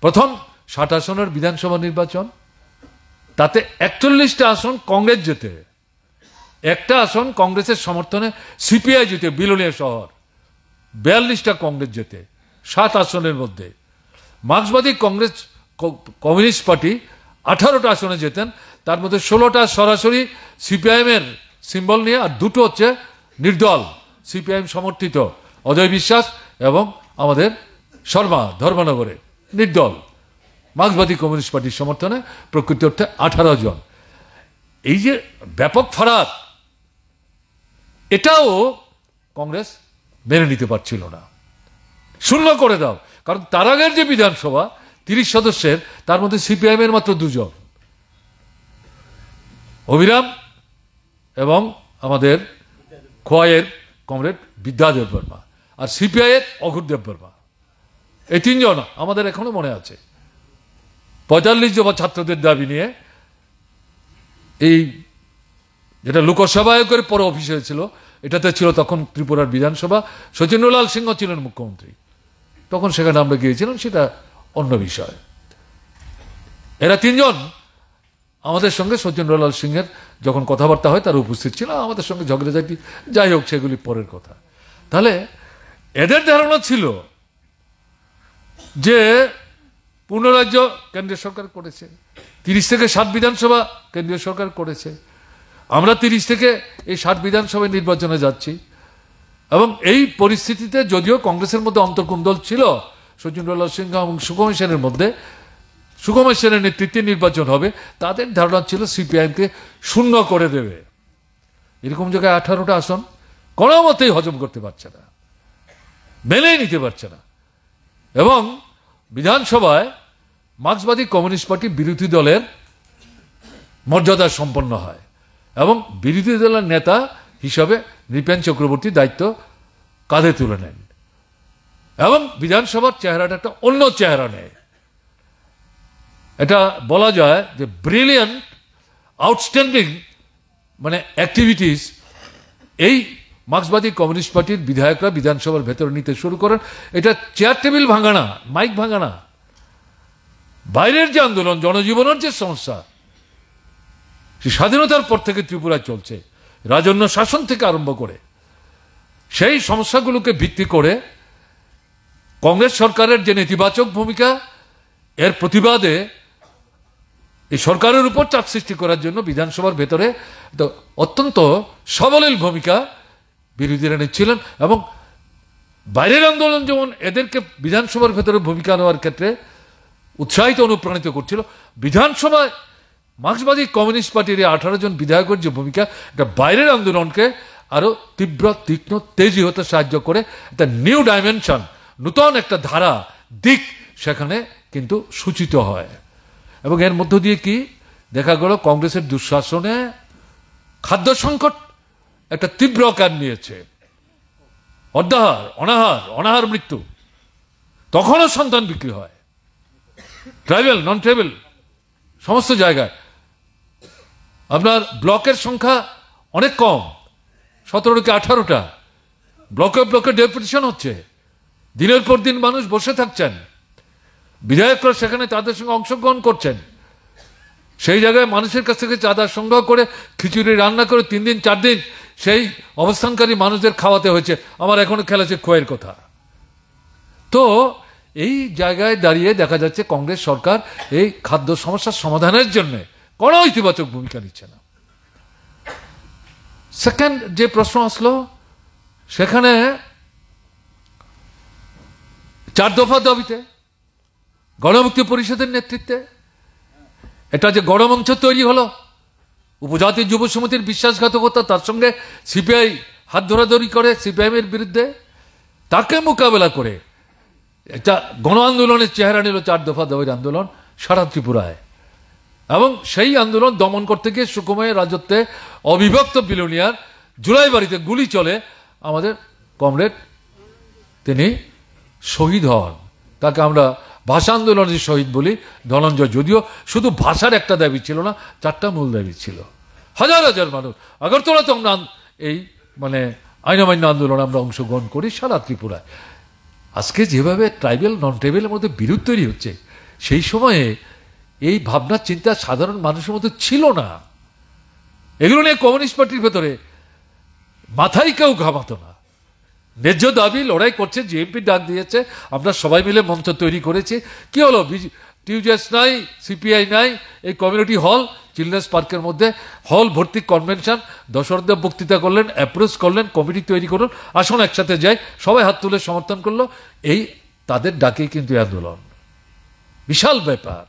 প্রথম 60 আসনের বিধানসভা নির্বাচন, তাতে 41টা আসন কংগ্রেস জেতে, একটা আসন কংগ্রেসের সমর্থনে সিপিআই জেতে বিলোনিয়া শহর, 42টা কংগ্রেস জেতে 7 আসনের মধ্যে। মার্ক্সবাদী কংগ্রেস কমিউনিস্ট পার্টি 18টা আসনে যেতেন, তার মধ্যে 16টা সরাসরি সিপিআইএম এর সিম্বল নিয়ে, আর 2টো হচ্ছে নির্দল সিপিআইএম সমর্থিত, অজয় বিশ্বাস এবং আমাদের শর্মা ধর্মনগরে নির্দল মার্ক্সবাদী কমিউনিস্ট পার্টির সমর্থনে প্রকৃত অর্থে 18 জন। এই যে ব্যাপক ফারাক, এটাও কংগ্রেস মেনে নিতে পারছিল না, শূন্য করে দাও। কারণ তার আগের যে বিধানসভা 30 সদস্যের, তার মধ্যে সিপিআইএম এর মাত্র 2 জন, অভিরাম এবং আমাদের খোয়াইয়ের কমরেড বিদ্যাদেব বর্মা, আর সিপিআই এর অঘুরদেব বর্মা। এই 3 জন আমাদের এখনো মনে আছে। 45 দফা ছাত্রদের দাবি নিয়ে এই যেটা লোকসভায় করে পরে অফিস হয়েছিল, এটাতে ছিল তখন ত্রিপুরার বিধানসভা, সচিন্দ্রলাল সিংহ ছিলেন মুখ্যমন্ত্রী, তখন সেখানে আমরা গিয়েছিলাম, সেটা অন্য বিষয়। এরা 3 জন আমাদের সঙ্গে সচিন্দ্রলাল সিংহের যখন কথাবার্তা হয় তারা উপস্থিত ছিল, আমাদের সঙ্গে ঝগড়াঝাটি, যাই হোক সেগুলি পরের কথা। তাহলে এদের ধারণা ছিল যে পূর্ণরাজ্য কেন্দ্রীয় সরকার করেছে, 30 থেকে 60 বিধানসভা কেন্দ্রীয় সরকার করেছে, আমরা 30 থেকে এই 60 বিধানসভায় নির্বাচনে যাচ্ছি। এবং এই পরিস্থিতিতে যদিও কংগ্রেসের মধ্যে অন্তর্কুন্দল ছিল, সচিন্দ্রলাল সিংহ এবং সুকুমার সেনের মধ্যে, সুকুমার সেনের নেতৃত্বে নির্বাচন হবে, তাদের ধারণা ছিল সিপিআইএমকে শূন্য করে দেবে। এরকম জায়গায় 18টা আসন কোনো মতেই হজম করতে পারছে না, মেনেই নিতে পারছে না। এবং বিধানসভায় মার্ক্সবাদী কমিউনিস্ট পার্টি বিরোধী দলের মর্যাদা সম্পন্ন হয় এবং বিরোধী দলের নেতা হিসাবে নৃপেন চক্রবর্তী দায়িত্ব কাঁধে তুলে নেন এবং বিধানসভার চেহারাটা একটা অন্য চেহারা নেয়। এটা বলা যায় যে ব্রিলিয়ান্ট, আউটস্ট্যান্ডিং মানে অ্যাক্টিভিটিস এই মার্ক্সবাদী কমিউনিস্ট পার্টির বিধায়করা বিধানসভার ভেতরে নিতে শুরু করেন। এটা চেয়ার টেবিল ভাঙানা, মাইক ভাঙানা, বাইরের যে আন্দোলন, জনজীবনের যে সমস্যা, স্বাধীনতার পর থেকে ত্রিপুরায় চলছে, রাজন্য শাসন থেকে আরম্ভ করে, সেই সমস্যাগুলোকে ভিত্তি করে কংগ্রেস সরকারের যে নেতিবাচক ভূমিকা, এর প্রতিবাদে এই সরকারের উপর চাপ সৃষ্টি করার জন্য বিধানসভার ভেতরে অত্যন্ত সবলীল ভূমিকা বিরোধীরা নিচ্ছিলেন। এবং বাইরের আন্দোলন যেমন এদেরকে বিধানসভার ভেতরে ভূমিকা নেওয়ার ক্ষেত্রে উৎসাহিত অনুপ্রাণিত করছিল, বিধানসভায় মার্ক্সবাদী কমিউনিস্ট পার্টির 18 জন বিধায়কের যে ভূমিকা, এটা বাইরের আন্দোলনকে আরো তীব্র, তীক্ষ্ণ, তেজি হতে সাহায্য করে। একটা নিউ ডাইমেনশন, নূতন একটা ধারা, দিক সেখানে কিন্তু সূচিত হয়। এবং এর মধ্য দিয়ে কি দেখা গেল, কংগ্রেসের দুঃশাসনে খাদ্য সংকট একটা তীব্র আকার নিয়েছে, অর্ধাহার, অনাহার মৃত্যু, তখনও সন্তান বিক্রি হয়, ট্রাইবেল, নন ট্রাইবেল সমস্ত জায়গায়। আপনার ব্লকের সংখ্যা অনেক কম, 17 কি 18টা ব্লকে ডেপুটেশন হচ্ছে, দিনের পর দিন মানুষ বসে থাকছেন, বিধায়করা সেখানে তাদের সঙ্গে অংশগ্রহণ করছেন, সেই জায়গায় মানুষের কাছ থেকে চাঁদা সংগ্রহ করে খিচুড়ি রান্না করে 3 দিন 4 দিন সেই অবস্থানকারী মানুষদের খাওয়াতে হয়েছে। আমার এখনো খেয়াল আছে খোয়ের কথা। তো এই জায়গায় দাঁড়িয়ে দেখা যাচ্ছে কংগ্রেস সরকার এই খাদ্য সমস্যার সমাধানের জন্য কোনো ইতিবাচক ভূমিকা নিচ্ছে না। সেকেন্ড যে প্রশ্ন আসলো, সেখানে 4 দফা দাবিতে গণমুক্তি পরিষদের নেতৃত্বে এটা যে গণমঞ্চ তৈরি হলো, উপজাতি যুব সমিতির বিশ্বাসঘাতকতা, তার সঙ্গে সিপিআই হাত ধরাধরি করে সিপিআইএম এর বিরুদ্ধে, তাকে মোকাবেলা করে একটা গণ আন্দোলনের চেহারা নিল 4 দফা দাবির আন্দোলন সারা ত্রিপুরায়। এবং সেই আন্দোলন দমন করতে গিয়ে সুকুমারের রাজত্বে অবিভক্ত বিলোনিয়ার জুলাই বাড়িতে গুলি চলে, আমাদের কমরেড তিনি শহীদ হন। তাকে আমরা ভাষা আন্দোলনের শহীদ বলি ধনঞ্জয়। যদিও শুধু ভাষার একটা দাবি ছিল না, 4টা মূল দাবি ছিল। হাজার হাজার মানুষ আগরতলাতে আমরা এই আইন অমান্য আন্দোলন আমরা অংশগ্রহণ করি সারা ত্রিপুরায়। আজকে যেভাবে ট্রাইবেল নন ট্রাইবেলের মধ্যে বিরোধ তৈরি হচ্ছে, সেই সময়ে এই ভাবনা চিন্তা সাধারণ মানুষের মধ্যে ছিল না। এগুলো নিয়ে কমিউনিস্ট পার্টির ভেতরে মাথায় কেউ ঘামাতো না। ন্যায্য দাবি লড়াই করছে, জিএমপি ডাক দিয়েছে, আমরা সবাই মিলে মঞ্চ তৈরি করেছি। কি হলো, টিউজেস নাই, সিপিআই নাই, এই কমিউনিটি হল চিলড্রেন্স পার্কের মধ্যে হল ভর্তি কনভেনশন, দশরথদেব বক্তৃতা করলেন, অ্যাপ্রোচ করলেন, কমিটি তৈরি করুন, আসুন একসাথে যাই, সবাই হাত তুলে সমর্থন করলো। এই তাদের ডাকেই কিন্তু আন্দোলন, বিশাল ব্যাপার।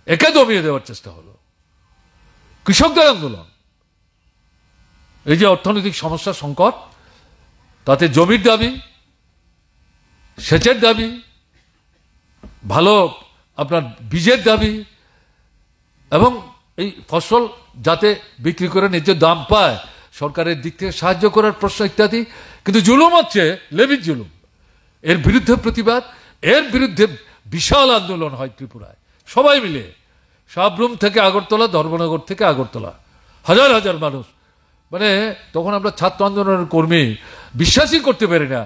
একে দমিয়ে দেওয়ার চেষ্টা হলো। কৃষকদের আন্দোলন, এই যে অর্থনৈতিক সমস্যা সংকট, তাতে জমির দাবি, সেচের দাবি, ভালো আপনার বীজের দাবি, এবং এই ফসল যাতে বিক্রি করে ন্যায্য দাম পায়, সরকারের দিক থেকে সাহায্য করার প্রশ্ন ইত্যাদি। কিন্তু জুলুম হচ্ছে লেভির জুলুম, এর বিরুদ্ধে প্রতিবাদ, এর বিরুদ্ধে বিশাল আন্দোলন হয় ত্রিপুরায় সবাই মিলে। সাবরুম থেকে আগরতলা, ধর্মনগর থেকে আগরতলা, হাজার হাজার মানুষ। তখন আমরা ছাত্র আন্দোলনের কর্মী, বিশ্বাসই করতে পারি না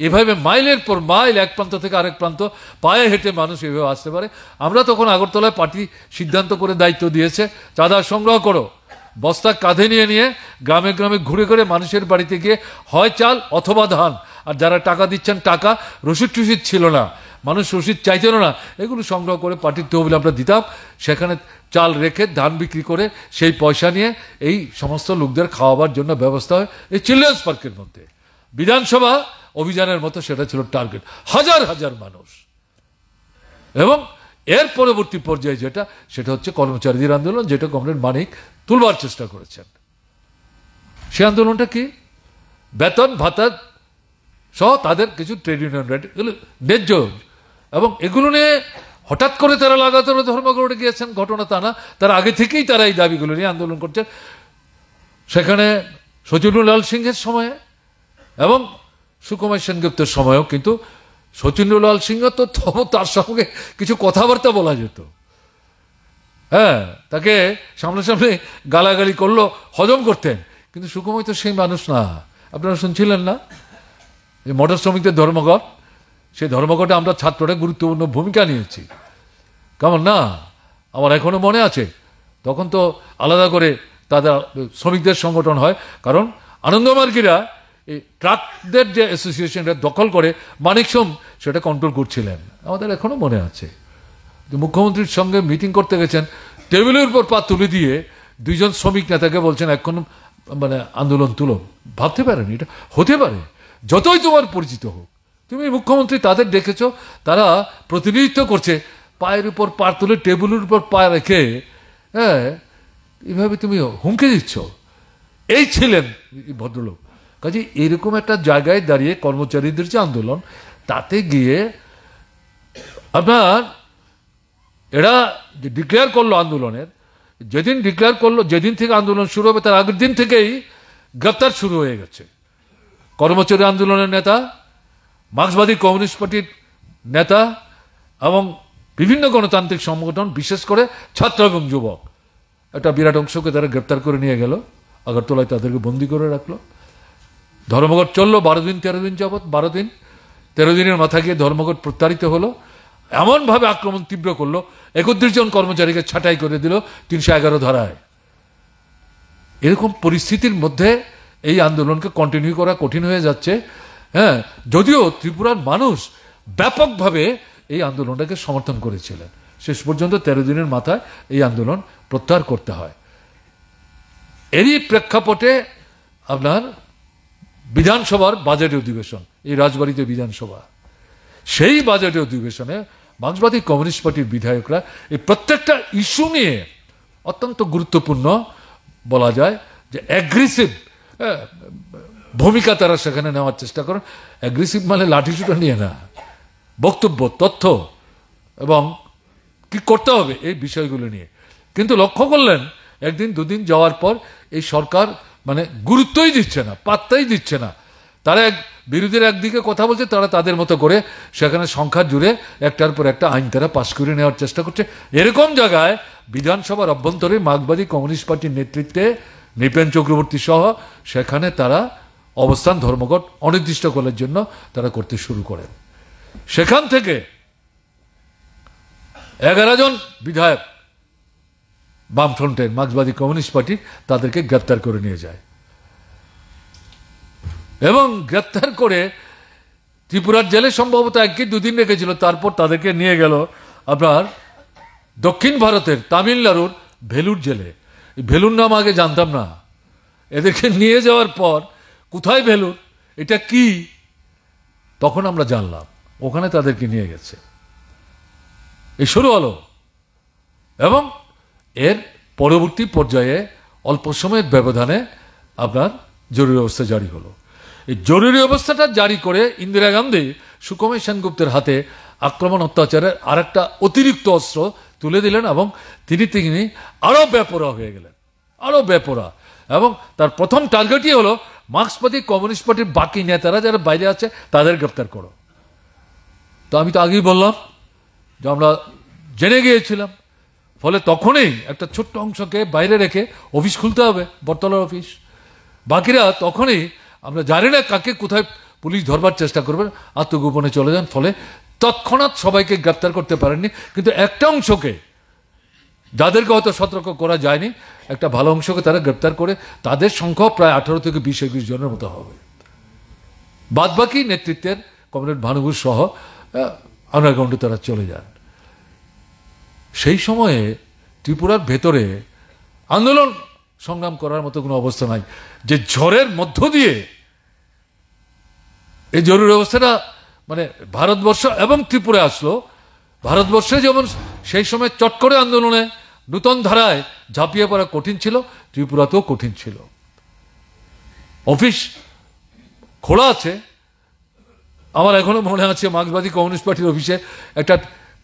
এভাবে মাইলের পর মাইল এক প্রান্ত থেকে আরেক প্রান্ত পায়ে হেঁটে মানুষ এভাবে আসতে পারে। আমরা তখন আগরতলায় পার্টি সিদ্ধান্ত করে দায়িত্ব দিয়েছে, চাঁদা সংগ্রহ করো, বস্তা কাঁধে নিয়ে নিয়ে গ্রামে গ্রামে ঘুরে ঘুরে মানুষের বাড়িতে গিয়ে হয় চাল অথবা ধান, আর যারা টাকা দিচ্ছেন টাকা, রসিদ টসিদ ছিল না, মানুষ রসিদ চাইতেন না, এগুলো সংগ্রহ করে পার্টির তহবিল আমরা দিতাম। সেখানে চাল রেখে ধান বিক্রি করে সেই পয়সা নিয়ে এই সমস্ত লোকদের খাওয়াবার জন্য ব্যবস্থা হয় এই চিলড্রেন্স পার্কের মধ্যে। বিধানসভা অভিযানের মতো সেটা ছিল টার্গেট, হাজার হাজার মানুষ। এবং এর পরবর্তী পর্যায়ে সেটা হচ্ছে কর্মচারীদের আন্দোলন, যেটা কমরেড মানিক তুলবার চেষ্টা করেছেন। সে আন্দোলনটা কি, বেতন ভাতা সহ তাদের কিছু ট্রেড ইউনিয়ন রাইট, এগুলো ন্যায্য, এবং এগুলো নিয়ে হঠাৎ করে তারা লাগাতার ধর্মঘটে গিয়েছেন ঘটনা তা না, তার আগে থেকেই তারা এই দাবিগুলো নিয়ে আন্দোলন করছেন। সেখানে শচীন্দ্রলাল সিংহের সময়ে এবং সুকুমার সেনগুপ্তের সময়ও, কিন্তু শচীন্দ্রলাল সিংহ তো তার সঙ্গে কিছু কথাবার্তা বলা যেত, হ্যাঁ, তাকে সামনাসামনি গালাগালি করলো হজম করতেন, কিন্তু সুকুমার তো সেই মানুষ না। আপনারা শুনছিলেন না যে মোটর শ্রমিকদের ধর্মঘট, সেই ধর্মঘটে আমরা ছাত্ররা গুরুত্বপূর্ণ ভূমিকা নিয়েছি, কেমন না? আমার এখনো মনে আছে, তখন তো আলাদা করে তাদের শ্রমিকদের সংগঠন হয়, কারণ আনন্দমার্গীরা এই ট্রাকদের যে অ্যাসোসিয়েশনটা দখল করে মানিকসম সেটা কন্ট্রোল করছিলেন, আমাদের এখনো মনে আছে। মুখ্যমন্ত্রীর সঙ্গে মিটিং করতে গেছেন, টেবিলের উপর পা তুলে দিয়ে 2 জন শ্রমিক নেতাকে বলছেন এখন আন্দোলন তুলো। ভাবতে পারেন এটা হতে পারে? যতই তোমার পরিচিত হোক, তুমি মুখ্যমন্ত্রী, তাদের ডেকেছ, তারা প্রতিনিধিত্ব করছে, পায়ের উপর পা তুলে টেবিলের উপর পা রেখে, হ্যাঁ, এইভাবে তুমি হুমকে দিচ্ছ। এই ছিলেন ভদ্রলোক। কাজে এরকম একটা জায়গায় দাঁড়িয়ে কর্মচারীদের যে আন্দোলন, তাতে গিয়ে আপনার এরা যে ডিক্লেয়ার করলো আন্দোলনের, যেদিন ডিক্লেয়ার করলো, যেদিন থেকে আন্দোলন শুরু হবে তার আগের দিন থেকেই গ্রেপ্তার শুরু হয়ে গেছে। কর্মচারী আন্দোলনের নেতা, মার্ক্সবাদী কমিউনিস্ট পার্টির নেতা এবং বিভিন্ন গণতান্ত্রিক সংগঠন, বিশেষ করে ছাত্র এবং যুবক, একটা বিরাট অংশকে তারা গ্রেপ্তার করে নিয়ে গেল, আগরতলায় তাদেরকে বন্দি করে রাখলো। ধর্মঘট চললো 12 দিন 13 দিন যাবৎ, 12 দিন 13 দিনের মাথা গিয়ে ধর্মঘট প্রত্যাহারিত হলো। এমনভাবে আক্রমণ তীব্র করলো, 31 জন কর্মচারীকে ছাঁটাই করে দিল 311 ধারায়। এরকম পরিস্থিতির মধ্যে এই আন্দোলনকে কন্টিনিউ করা কঠিন হয়ে যাচ্ছে। হ্যাঁ, যদিও ত্রিপুরার মানুষ ব্যাপকভাবে এই আন্দোলনটাকে সমর্থন করেছিলেন, শেষ পর্যন্ত 13 দিনের মাথায় এই আন্দোলন প্রত্যাহার করতে হয়। এরই প্রেক্ষাপটে আপনার বিধানসভার বাজেট অধিবেশন, এই রাজবাড়িতে বিধানসভা, সেই বাজেট অধিবেশনে মার্ক্সবাদী কমিউনিস্ট পার্টির বিধায়করা এই প্রত্যেকটা ইস্যু নিয়ে অত্যন্ত গুরুত্বপূর্ণ বলা যায় যে অ্যাগ্রেসিভ ভূমিকা তারা সেখানে নেওয়ার চেষ্টা করেন। অ্যাগ্রেসিভ মানে লাঠিসুটা নিয়ে না, বক্তব্য, তথ্য এবং কি করতে হবে এই বিষয়গুলো নিয়ে। কিন্তু লক্ষ্য করলেন একদিন দুদিন যাওয়ার পর এই সরকার মানে গুরুত্বই দিচ্ছে না, পাত্তাই দিচ্ছে না। তারা বিরোধীরা একদিকে কথা বলছে, তারা তাদের মতো করে সেখানে সংখ্যা জুড়ে একটার পর একটা আইন তারা পাশ করে নেওয়ার চেষ্টা করছে। এরকম জায়গায় বিধানসভার অভ্যন্তরে মার্ক্সবাদী কমিউনিস্ট পার্টির নেতৃত্বে নৃপেন চক্রবর্তী সহ সেখানে তারা অবস্থান ধর্মঘট অনির্দিষ্টকালের জন্য তারা করতে শুরু করেন। সেখান থেকে 11 জন বিধায়ক বামফ্রন্টের মার্ক্সবাদী কমিউনিস্ট পার্টি তাদেরকে গ্রেপ্তার করে নিয়ে যায় এবং গ্রেপ্তার করে ত্রিপুরার জেলে সম্ভবত 1 কি 2 দিন রেখেছিল। তারপর তাদেরকে নিয়ে গেল আপনার দক্ষিণ ভারতের তামিলনাড়ুর ভেলুর জেলে। ভেলুর নাম আগে জানতাম না, এদেরকে নিয়ে যাওয়ার পর কোথায় ভেলুর, এটা কি, তখন আমরা জানলাম ওখানে তাদেরকে নিয়ে গেছে। এই শুরু হলো এবং এর পরবর্তী পর্যায়ে অল্প সময়ের ব্যবধানে আপনার জরুরি অবস্থা জারি হলো। এই জরুরি অবস্থাটা জারি করে ইন্দিরা গান্ধী সুকুমার সেনগুপ্তের হাতে আক্রমণ অত্যাচারের আরেকটা অতিরিক্ত অস্ত্র তুলে দিলেন এবং তিনি আরো বেপরোয়া হয়ে গেলেন, আরো বেপরোয়া। এবং তার প্রথম টার্গেটই হলো মার্ক্সবাদী কমিউনিস্ট পার্টির বাকি নেতারা যারা বাইরে আছে তাদের গ্রেপ্তার করো। তো আমি তো আগেই বললাম যে আমরা জেনে গিয়েছিলাম, ফলে তখনই একটা ছোট্ট অংশকে বাইরে রেখে অফিস খুলতে হবে, বটতলার অফিস। বাকিরা তখনই আমরা জানি না কাকে কোথায় পুলিশ ধরবার চেষ্টা করবে, আত্মগোপনে চলে যান। ফলে তৎক্ষণাৎ সবাইকে গ্রেপ্তার করতে পারেননি, কিন্তু একটা অংশকে, যাদেরকে হয়তো সতর্ক করা যায়নি, একটা ভালো অংশকে তারা গ্রেপ্তার করে তাদের সংখ্যা প্রায় 18 থেকে 20-21 জনের মতো হবে। বাদবাকি নেতৃত্বের কমরেড ভানুভূষ সহ আন্ডারগ্রাউন্ডে তারা চলে যান। সেই সময়ে ত্রিপুরার ভেতরে আন্দোলন সংগ্রাম করার মতো কোনো অবস্থা নাই। যে ঝড়ের মধ্য দিয়ে এই জরুরি অবস্থাটা মানে ভারতবর্ষ এবং ত্রিপুরা আসলো, ভারতবর্ষে যেমন সেই সময় চট করে আন্দোলনে নূতন ধারায় ঝাঁপিয়ে পড়া কঠিন ছিল, ত্রিপুরাতেও কঠিন ছিল। অফিস খোলা আছে, আমার এখনো মনে আছে মার্ক্সবাদী কমিউনিস্ট পার্টির অফিসে একটা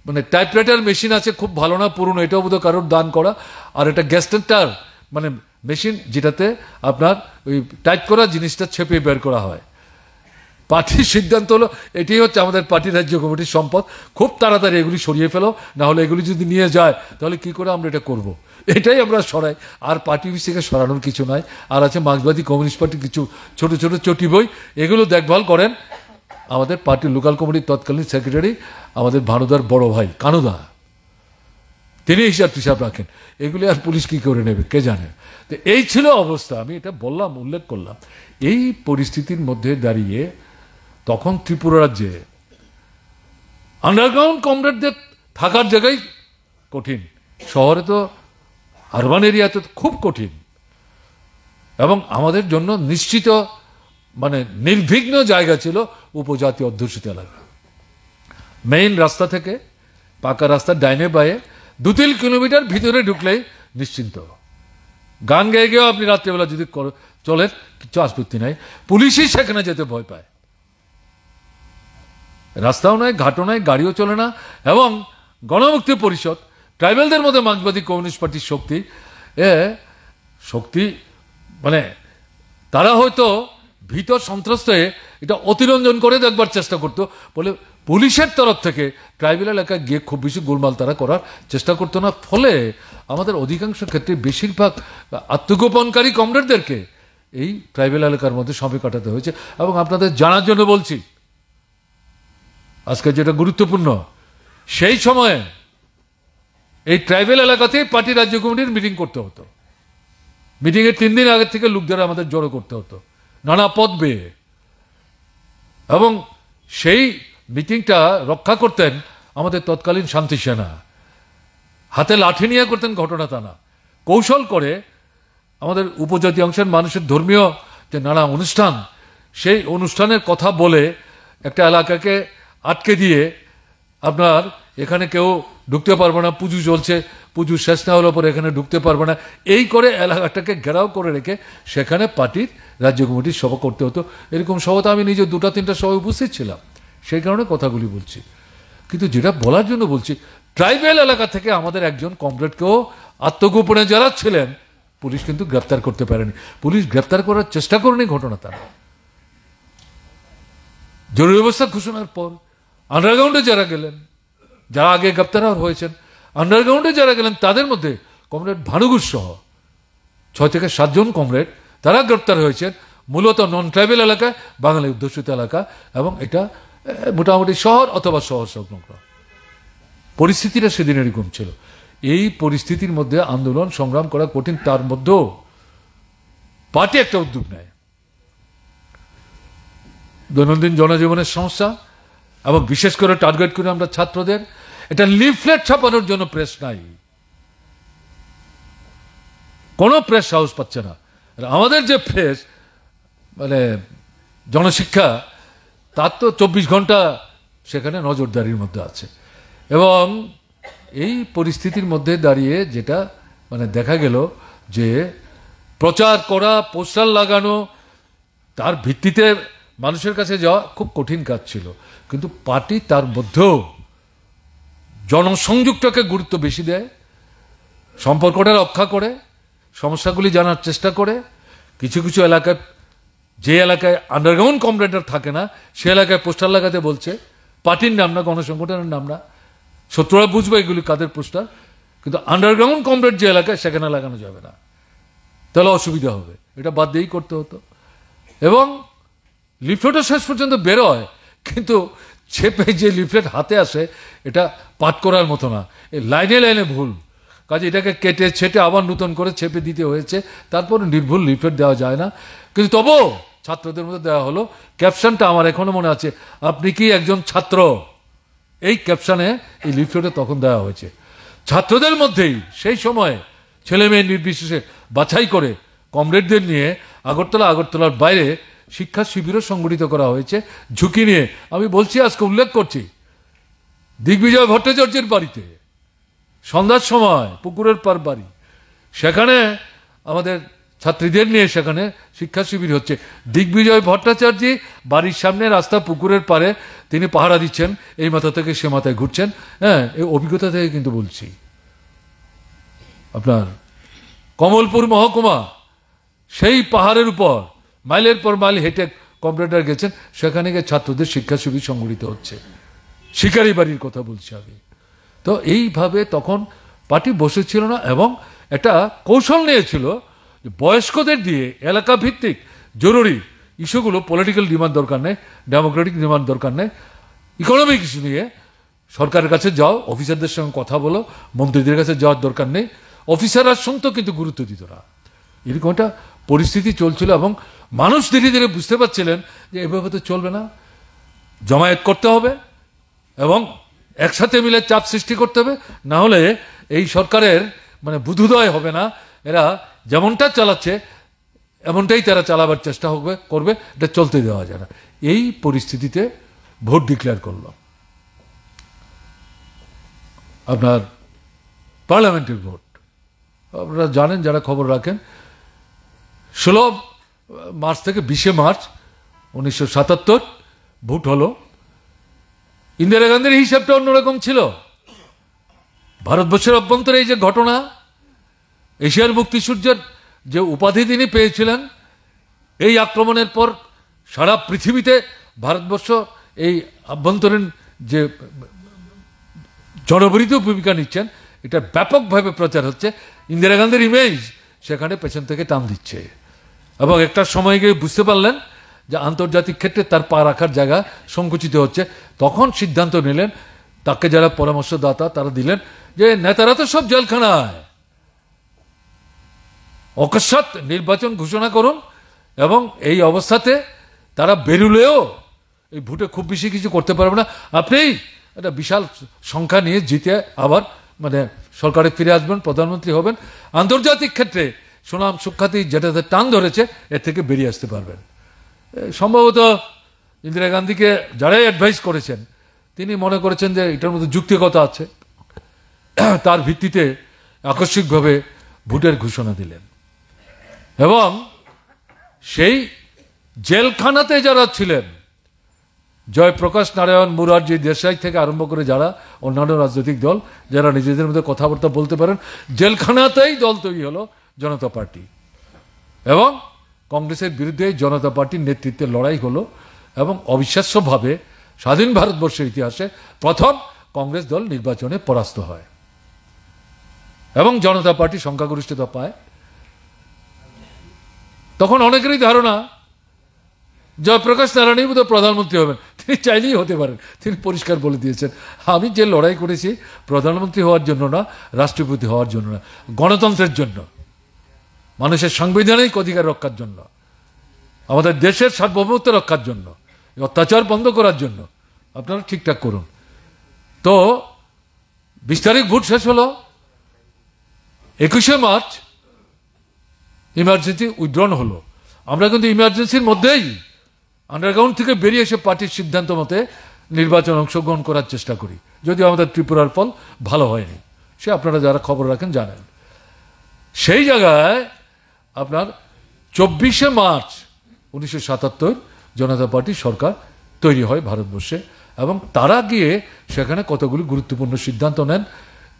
মানে টাইপরাইটার মেশিন আছে, খুব ভালো না, পুরনো, এটাও বোধহয় কারোর দান করা। আর একটা গ্যাস্টেন্টার মানে মেশিন, যেটাতে আপনার ওই টাইপ করা জিনিসটা ছেপে বের করা হয়। পার্টির সিদ্ধান্ত হলো এটাই হচ্ছে আমাদের পার্টির রাজ্য কমিটির সম্পদ, খুব তাড়াতাড়ি এগুলি সরিয়ে ফেলো, না হলে এগুলি যদি নিয়ে যায় তাহলে কি করে আমরা এটা করব। এটাই আমরা সরাই, আর পার্টি অফিস থেকে সরানোর কিছু নাই। আর আছে মার্ক্সবাদী কমিউনিস্ট পার্টির কিছু ছোট ছোট চটি বই, এগুলো দেখভাল করেন আমাদের পার্টির লোকাল কমিটির তৎকালীন সেক্রেটারি আমাদের ভানুদার বড় ভাই কানুদা, তিনি হিসাব টিসাব রাখেন। এগুলি আর পুলিশ কি করে নেবে কে জানে। তো এই ছিল অবস্থা, আমি এটা বললাম, উল্লেখ করলাম। এই পরিস্থিতির মধ্যে দাঁড়িয়ে তখন ত্রিপুরা রাজ্যে আন্ডারগ্রাউন্ড কমরেডদের থাকার জায়গায় কঠিন, শহরে তো আরবান এরিয়াতে খুব কঠিন। এবং আমাদের জন্য নিশ্চিত মানে নির্বিঘ্ন জায়গা ছিল উপজাতি অধ্যুষিত এলাকা। মেইন রাস্তা থেকে পাকা রাস্তা ডাইনে বায়ে 2-3 কিলোমিটার ভিতরে ঢুকলেই নিশ্চিন্ত। গান গেয়ে গিয়েও আপনি রাত্রিবেলা যদি চলেন কিছু আপত্তি নাই, পুলিশই সেখানে যেতে ভয় পায়। রাস্তাও নাই, ঘাটও নাই, গাড়িও চলে না। এবং গণমুক্তি পরিষদ, ট্রাইবেলদের মধ্যে মার্ক্সবাদী কমিউনিস্ট পার্টির শক্তি মানে তারা হয়তো ভীত সন্ত্রস্ত হয়ে এটা অতিরঞ্জন করে দেখবার চেষ্টা করতো বলে পুলিশের তরফ থেকে ট্রাইবেল এলাকায় গিয়ে খুব বেশি গোলমাল তারা করার চেষ্টা করতো না। ফলে আমাদের অধিকাংশ ক্ষেত্রে বেশিরভাগ আত্মগোপনকারী কমরেডদেরকে এই ট্রাইবেল এলাকার মধ্যে সময় কাটাতে হয়েছে। এবং আপনাদের জানার জন্য বলছি, আজকে যেটা গুরুত্বপূর্ণ, সেই সময়ে এই ট্রাইবেল এলাকাতেই পার্টি রাজ্য কমিটির মিটিং করতে হতো। মিটিংয়ের 3 দিন আগের থেকে লোকদের আমাদের জড়ো করতে হতো নানা পদ বেয়ে। এবং সেই মিটিংটা রক্ষা করতেন আমাদের তৎকালীন শান্তি সেনা, হাতে লাঠি নিয়ে করতেন ঘটনা তা না, কৌশল করে আমাদের উপজাতি অংশের মানুষের ধর্মীয় যে নানা অনুষ্ঠান, সেই অনুষ্ঠানের কথা বলে একটা এলাকাকে আটকে দিয়ে আপনার এখানে কেউ ঢুকতে পারবে না, পুজো চলছে, পুজো শেষ না হলে পরে এখানে ঢুকতে পারবে না, এই করে এলাকাটাকে ঘেরাও করে রেখে সেখানে পার্টির রাজ্য কমিটির সভা করতে হতো। এরকম সভা তো আমি নিজে 2-3টা সভায় উপস্থিত ছিলাম, সেই কারণে কথাগুলি বলছি। কিন্তু যেটা বলার জন্য বলছি, ট্রাইবেল এলাকা থেকে আমাদের একজন কমরেডকেও আত্মগোপনে যারা ছিলেন পুলিশ কিন্তু গ্রেপ্তার করতে পারেনি। পুলিশ গ্রেপ্তার করার চেষ্টা করেনি, ঘটনা তারা জরুরি অবস্থা ঘোষণার পর আন্ডারগ্রাউন্ডে যারা গেলেন, যারা আগে গ্রেপ্তার হয়েছেন, আন্ডারগ্রাউন্ডে যারা গেলেন তাদের মধ্যে কমরেড ভানুগুস সহ 6 থেকে 7 জন কমরেড তারা গ্রেপ্তার হয়েছেন, মূলত নন ট্রাইবেল এলাকায়, বাঙালি অধ্যুষিত এলাকা, এবং এটা মোটামুটি শহর অথবা শহর সংলগ্ন। পরিস্থিতিটা সেদিন এরকম ছিল। এই পরিস্থিতির মধ্যে আন্দোলন সংগ্রাম করা কঠিন, তার মধ্যেও পার্টি একটা উদ্যোগ নেয়। দৈনন্দিন জনজীবনের সমস্যা এবং বিশেষ করে টার্গেট করে আমরা ছাত্রদের, এটা লিফলেট ছাপানোর জন্য প্রেস নাই, কোনো প্রেস সাহস পাচ্ছে না। আমাদের যে প্রেস মানে জনশিক্ষা, তার তো 24 ঘন্টা সেখানে নজরদারির মধ্যে আছে। এবং এই পরিস্থিতির মধ্যে দাঁড়িয়ে যেটা মানে দেখা গেল যে প্রচার করা, পোস্টার লাগানো, তার ভিত্তিতে মানুষের কাছে যাওয়া খুব কঠিন কাজ ছিল। কিন্তু পার্টি তার মধ্যেও জনসংযোগটাকে গুরুত্ব বেশি দেয়, সম্পর্কটা রক্ষা করে, সমস্যাগুলি জানার চেষ্টা করে। কিছু কিছু এলাকায়, যে এলাকায় আন্ডারগ্রাউন্ড কমরেডরা থাকে না, সে এলাকায় পোস্টার লাগাতে বলছে, পার্টির নাম না, গণসংগঠনের নাম না, শত্রুরা বুঝবে এগুলি কাদের পোস্টার। কিন্তু আন্ডারগ্রাউন্ড কমরেড যে এলাকায়, সেখানে লাগানো যাবে না, তাহলে অসুবিধা হবে, এটা বাদ দিয়েই করতে হতো। এবং লিফলেটও শেষ পর্যন্ত বেরোয়, কিন্তু ছেপে যে লিফলেট হাতে আসে এটা পাঠ করার মতো না, লাইনে লাইনে ভুল, কাজে এটাকে কেটে ছেটে আবার নতুন করে ছেপে দিতে হয়েছে, তারপর নির্ভুল লিফলেট দেওয়া যায় না। কিন্তু তবুও ছাত্রদের মধ্যে দেওয়া হলো। ক্যাপশনটা আমার এখনো মনে আছে, আপনি কি একজন ছাত্র, এই ক্যাপশনে এই লিফলেটে তখন দেওয়া হয়েছে। ছাত্রদের মধ্যেই সেই সময় ছেলে মেয়ে নির্বিশেষে বাছাই করে কমরেডদের নিয়ে আগরতলার বাইরে শিক্ষা শিবিরও সংগঠিত করা হয়েছে ঝুঁকি নিয়ে। আমি বলছি, আজকে উল্লেখ করছি, দিগ্বিজয় ভট্টাচার্যের বাড়িতে সন্ধ্যার সময়, পুকুরের পার বাড়ি, সেখানে আমাদের ছাত্রীদের নিয়ে সেখানে শিক্ষা শিবির হচ্ছে। দিগ্বিজয় ভট্টাচার্য বাড়ির সামনে রাস্তা, পুকুরের পারে তিনি পাহারা দিচ্ছেন, এই মাথা থেকে সে মাথায় ঘুরছেন। হ্যাঁ, এই অভিজ্ঞতা থেকে কিন্তু বলছি। আপনার কমলপুর মহকুমা, সেই পাহাড়ের উপর মাইলের পর মাইল হেঁটে কমরেডরা গেছেন, সেখানে গিয়ে ছাত্রদের শিক্ষা শিবির সংগঠিত হচ্ছে। শিকারি বাড়ির কথা বলছি আমি। তো এইভাবে তখন পার্টি বসেছিল না, এবং একটা কৌশল নিয়েছিল বয়স্কদের দিয়ে এলাকা ভিত্তিক জরুরি ইস্যুগুলো, পলিটিক্যাল ডিমান্ড দরকার নেই, ডেমোক্রেটিক ডিমান্ড দরকার নেই, ইকোনমিক ইস্যু নিয়ে সরকারের কাছে যাও, অফিসারদের সঙ্গে কথা বলো, মন্ত্রীদের কাছে যাওয়ার দরকার নেই। অফিসাররা শুনতো কিন্তু গুরুত্ব দিত না, এরকম একটা পরিস্থিতি চলছিল। এবং মানুষ ধীরে ধীরে বুঝতে পারছিলেন যে এভাবে তো চলবে না, জমায়েত করতে হবে এবং একসাথে মিলে চাপ সৃষ্টি করতে হবে, না হলে এই সরকারের মানে বুধোদয় হবে না। এরা যেমনটা চালাচ্ছে এমনটাই তারা চালাবার চেষ্টা করবে, এটা চলতে দেওয়া যায় না। এই পরিস্থিতিতে ভোট ডিক্লেয়ার করল আপনার পার্লামেন্টের ভোট। আপনারা জানেন, যারা খবর রাখেন, 16 মার্চ থেকে 20 মার্চ 1977 ভোট হলো। ইন্দিরা গান্ধীর হিসাবটা অন্যরকম ছিল। ভারতবর্ষের অভ্যন্তরে এই যে ঘটনা, এশিয়ার মুক্তিসূর্যের যে উপাধি তিনি পেয়েছিলেন, এই আক্রমণের পর সারা পৃথিবীতে ভারতবর্ষ এই আভ্যন্তরীণ যে জনবিরোধী ভূমিকা নিচ্ছেন, এটা ব্যাপকভাবে প্রচার হচ্ছে। ইন্দিরা গান্ধীর ইমেজ সেখানে পেছন থেকে টান দিচ্ছে, এবং একটা সময় গিয়ে বুঝতে পারলেন যে আন্তর্জাতিক ক্ষেত্রে তার পা রাখার জায়গা সংকুচিত হচ্ছে। তখন সিদ্ধান্ত নিলেন, তাকে যারা পরামর্শদাতা তারা দিলেন যে নেতারা তো সব জেলখানায়, অকস্মাৎ নির্বাচন ঘোষণা করুন, এবং এই অবস্থাতে তারা বেরুলেও এই ভোটে খুব বেশি কিছু করতে পারবে না, আপনি একটা বিশাল সংখ্যা নিয়ে জিতে আবার মানে সরকারে ফিরে আসবেন, প্রধানমন্ত্রী হবেন, আন্তর্জাতিক ক্ষেত্রে সুনাম সুখ্যাতি যেটাতে টান ধরেছে এর থেকে বেরিয়ে আসতে পারবেন। সম্ভবত ইন্দিরা গান্ধীকে যারাই অ্যাডভাইস করেছেন তিনি মনে করেছেন যে এটার মধ্যে যুক্তিকতা আছে, তার ভিত্তিতে আকস্মিকভাবে ভোটের ঘোষণা দিলেন। এবং সেই জেলখানাতে যারা ছিলেন, জয়প্রকাশ নারায়ণ, মুরারজি দেশাই থেকে আরম্ভ করে যারা অন্যান্য রাজনৈতিক দল যারা নিজেদের মধ্যে কথাবার্তা বলতে পারেন, জেলখানাতেই দল তৈরি হলো জনতা পার্টি। এবং কংগ্রেসের বিরুদ্ধে জনতা পার্টির নেতৃত্বে লড়াই হলো এবং অবিশ্বাস্যভাবে স্বাধীন ভারতবর্ষের ইতিহাসে প্রথম কংগ্রেস দল নির্বাচনে পরাস্ত হয় এবং জনতা পার্টি সংখ্যাগরিষ্ঠতা পায়। তখন অনেকেরই ধারণা জয়প্রকাশ নারায়ণই বোধহয় প্রধানমন্ত্রী হবেন। তিনি চাইলেই হতে পারেন, তিনি পরিষ্কার বলে দিয়েছেন, আমি যে লড়াই করেছি প্রধানমন্ত্রী হওয়ার জন্য না, রাষ্ট্রপতি হওয়ার জন্য না, গণতন্ত্রের জন্য, মানুষের সাংবিধানিক অধিকার রক্ষার জন্য, আমাদের দেশের সার্বভৌমত্ব রক্ষার জন্য, অত্যাচার বন্ধ করার জন্য। আপনারা ঠিকঠাক করুন। তো 20 তারিখ ভোট শেষ হলো, 21শে মার্চ ইমার্জেন্সি উইথড্রন হলো। আমরা কিন্তু ইমার্জেন্সির মধ্যেই আন্ডারগ্রাউন্ড থেকে বেরিয়ে এসে পার্টির সিদ্ধান্ত মতে নির্বাচন অংশগ্রহণ করার চেষ্টা করি, যদিও আমাদের ত্রিপুরার ফল ভালো হয়নি, সে আপনারা যারা খবর রাখেন জানেন। সেই জায়গায় আপনার 24শে মার্চ 1977 জনতা পার্টি সরকার তৈরি হয় ভারতবর্ষে এবং তারা গিয়ে সেখানে কতগুলি গুরুত্বপূর্ণ সিদ্ধান্ত নেন।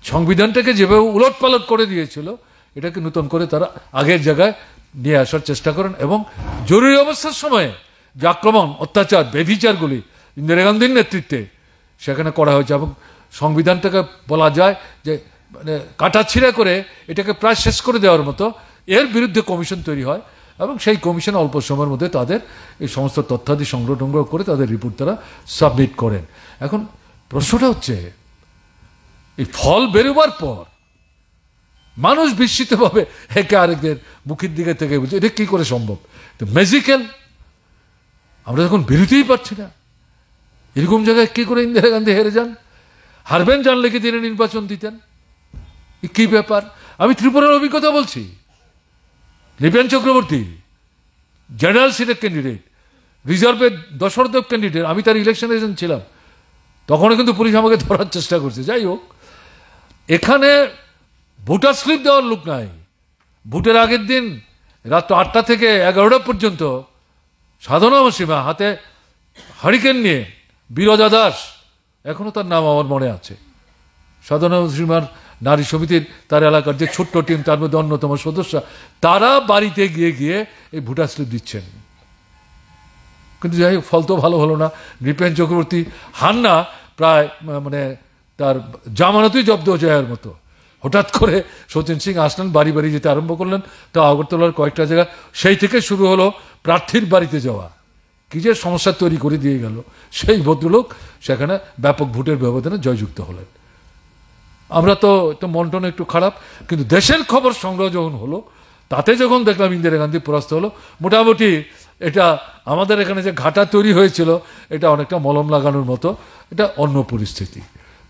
সংবিধানটাকে যেভাবে উলটপালট করে দিয়েছিল এটাকে নতুন করে তারা আগের জায়গায় নিয়ে আসার চেষ্টা করেন এবং জরুরি অবস্থার সময়ে যে আক্রমণ, অত্যাচার, বেভিচারগুলি ইন্দিরা গান্ধীর নেতৃত্বে সেখানে করা হয়েছে এবং সংবিধানটাকে বলা যায় যে মানে কাটাছিঁড়া করে এটাকে প্রায় শেষ করে দেওয়ার মতো এর বিরুদ্ধে কমিশন তৈরি হয় এবং সেই কমিশন অল্প সময়ের মধ্যে তাদের এই সমস্ত তথ্যাদি সংগ্রহ করে তাদের রিপোর্ট তারা সাবমিট করেন। এখন প্রশ্নটা হচ্ছে, এই ফল বেরোবার পর মানুষ বিস্মিতভাবে একে আরেকের মুখের দিকে থেকে বলছে এটা কি করে সম্ভব, তো ম্যাজিক্যাল, আমরা যখন বেরোতেই পারছি না, এরকম জায়গায় কি করে ইন্দিরা গান্ধী হেরে যান? হারবেন জানলে কি তিনি নির্বাচন দিতেন? কি ব্যাপার? আমি ত্রিপুরার অভিজ্ঞতা বলছি। নৃপেন চক্রবর্তী জেনারেল সিটের ক্যান্ডিডেট, রিজার্ভের দশরথদেব ক্যান্ডিডেট, আমি তার ইলেকশন এজেন্ট ছিলাম, তখনও কিন্তু পুলিশ আমাকে ধরার চেষ্টা করছে। যাই হোক, এখানে ভোটার স্লিপ দেওয়ার লোক নাই। ভোটের আগের দিন রাত 8টা থেকে 11টা পর্যন্ত সাধনা মাসিমা হাতে হারিকেন নিয়ে, বিরজা দাস, এখনো তার নাম আমার মনে আছে, সাধনা মাসিমার নারী সমিতির তার এলাকার যে ছোট্ট টিম তার মধ্যে অন্যতম সদস্য, তারা বাড়িতে গিয়ে গিয়ে এই ভোটার স্লিপ দিচ্ছেন। কিন্তু যাই হোক, ফল তো ভালো হলো না। নৃপেন চক্রবর্তী হান্না প্রায় মানে তার জামানতই জব্দ হয়ে যাওয়ার মতো। হঠাৎ করে সচিন সিং আসলেন, বাড়ি বাড়ি যেতে আরম্ভ করলেন। তা আগরতলার কয়েকটা জায়গা সেই থেকে শুরু হলো প্রার্থীর বাড়িতে যাওয়া, কি যে সমস্যা তৈরি করে দিয়ে গেল। সেই ভদ্রলোক সেখানে ব্যাপক ভোটের ব্যবধানে জয়যুক্ত হলেন। আমরা তো মন্টন একটু খারাপ, কিন্তু দেশের খবর সংগ্রহ যখন হলো, তাতে যখন দেখলাম ইন্দিরা গান্ধী পরাস্ত হলো, মোটামুটি এটা আমাদের এখানে যে ঘাটা তৈরি হয়েছিল এটা অনেকটা মলম লাগানোর মতো, এটা অন্য পরিস্থিতি।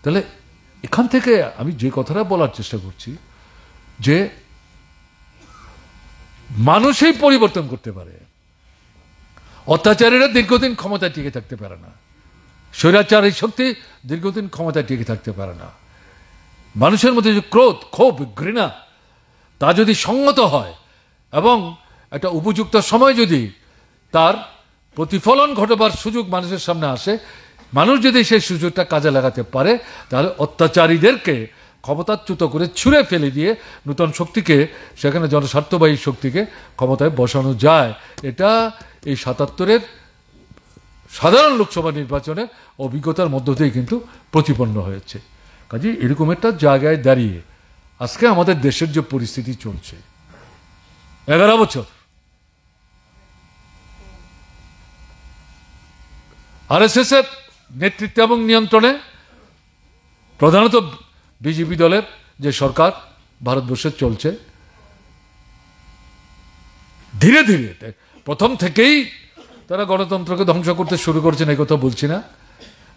তাহলে এখান থেকে আমি যে কথাটা বলার চেষ্টা করছি যে মানুষই পরিবর্তন করতে পারে। অত্যাচারীরা দীর্ঘদিন ক্ষমতায় টিকে থাকতে পারে না, স্বৈরাচারী শক্তি দীর্ঘদিন ক্ষমতায় টিকে থাকতে পারে না। মানুষের মধ্যে যে ক্রোধ, ক্ষোভ, ঘৃণা, তা যদি সংগত হয় এবং একটা উপযুক্ত সময় যদি তার প্রতিফলন ঘটবার সুযোগ মানুষের সামনে আসে, মানুষ যদি সেই সুযোগটা কাজে লাগাতে পারে, তাহলে অত্যাচারীদেরকে ক্ষমতাচ্যুত করে ছুঁড়ে ফেলে দিয়ে নূতন শক্তিকে, সেখানে জনস্বার্থবাহী শক্তিকে ক্ষমতায় বসানো যায়। এটা এই 77-এর সাধারণ লোকসভা নির্বাচনের অভিজ্ঞতার মধ্য দিয়ে কিন্তু প্রতিপন্ন হয়েছে। কাজে এরকম একটা জায়গায় দাঁড়িয়ে আজকে আমাদের দেশের যে পরিস্থিতি চলছে, 11 বছর আরএসএস এর নেতৃত্বে এবং নিয়ন্ত্রণে প্রধানত বিজেপি দলের যে সরকার ভারতবর্ষে চলছে, ধীরে ধীরে প্রথম থেকেই তারা গণতন্ত্রকে ধ্বংস করতে শুরু করেছেন, এই কথা বলছি না।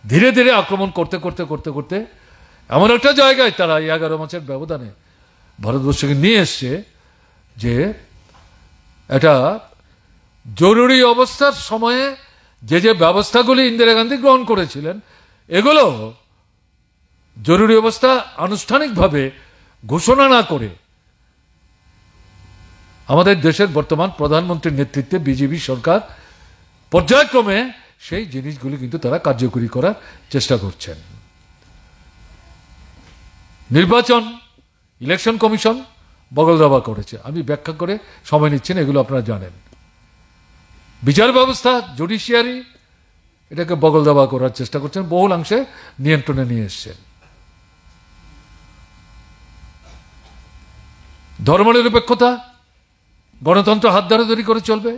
ধীরে ধীরে আক্রমণ করতে করতে করতে করতে এমন একটা জায়গায় তারা এই 11 মাসের ব্যবধানে ভারতবর্ষকে নিয়ে এসছে যে এটা জরুরি অবস্থার সময়ে যে যে ব্যবস্থাগুলি ইন্দিরা গান্ধী গ্রহণ করেছিলেন, এগুলো জরুরি অবস্থা আনুষ্ঠানিকভাবে ঘোষণা না করে আমাদের দেশের বর্তমান প্রধানমন্ত্রীর নেতৃত্বে বিজেপি সরকার পর্যায়ক্রমে সেই জিনিসগুলি কিন্তু তারা কার্যকরী করার চেষ্টা করছেন। নির্বাচন, ইলেকশন কমিশন বগল দাবা করেছে, আমি ব্যাখ্যা করে সময় নিচ্ছি না, এগুলো আপনারা জানেন। বিচার ব্যবস্থা, জুডিশিয়ারি এটাকে বগল দাবা করার চেষ্টা করছেন, বহুলাংশে নিয়ন্ত্রণে নিয়ে এসছেন। ধর্মনিরপেক্ষতা, গণতন্ত্র হাত ধরাধরি করে চলবে,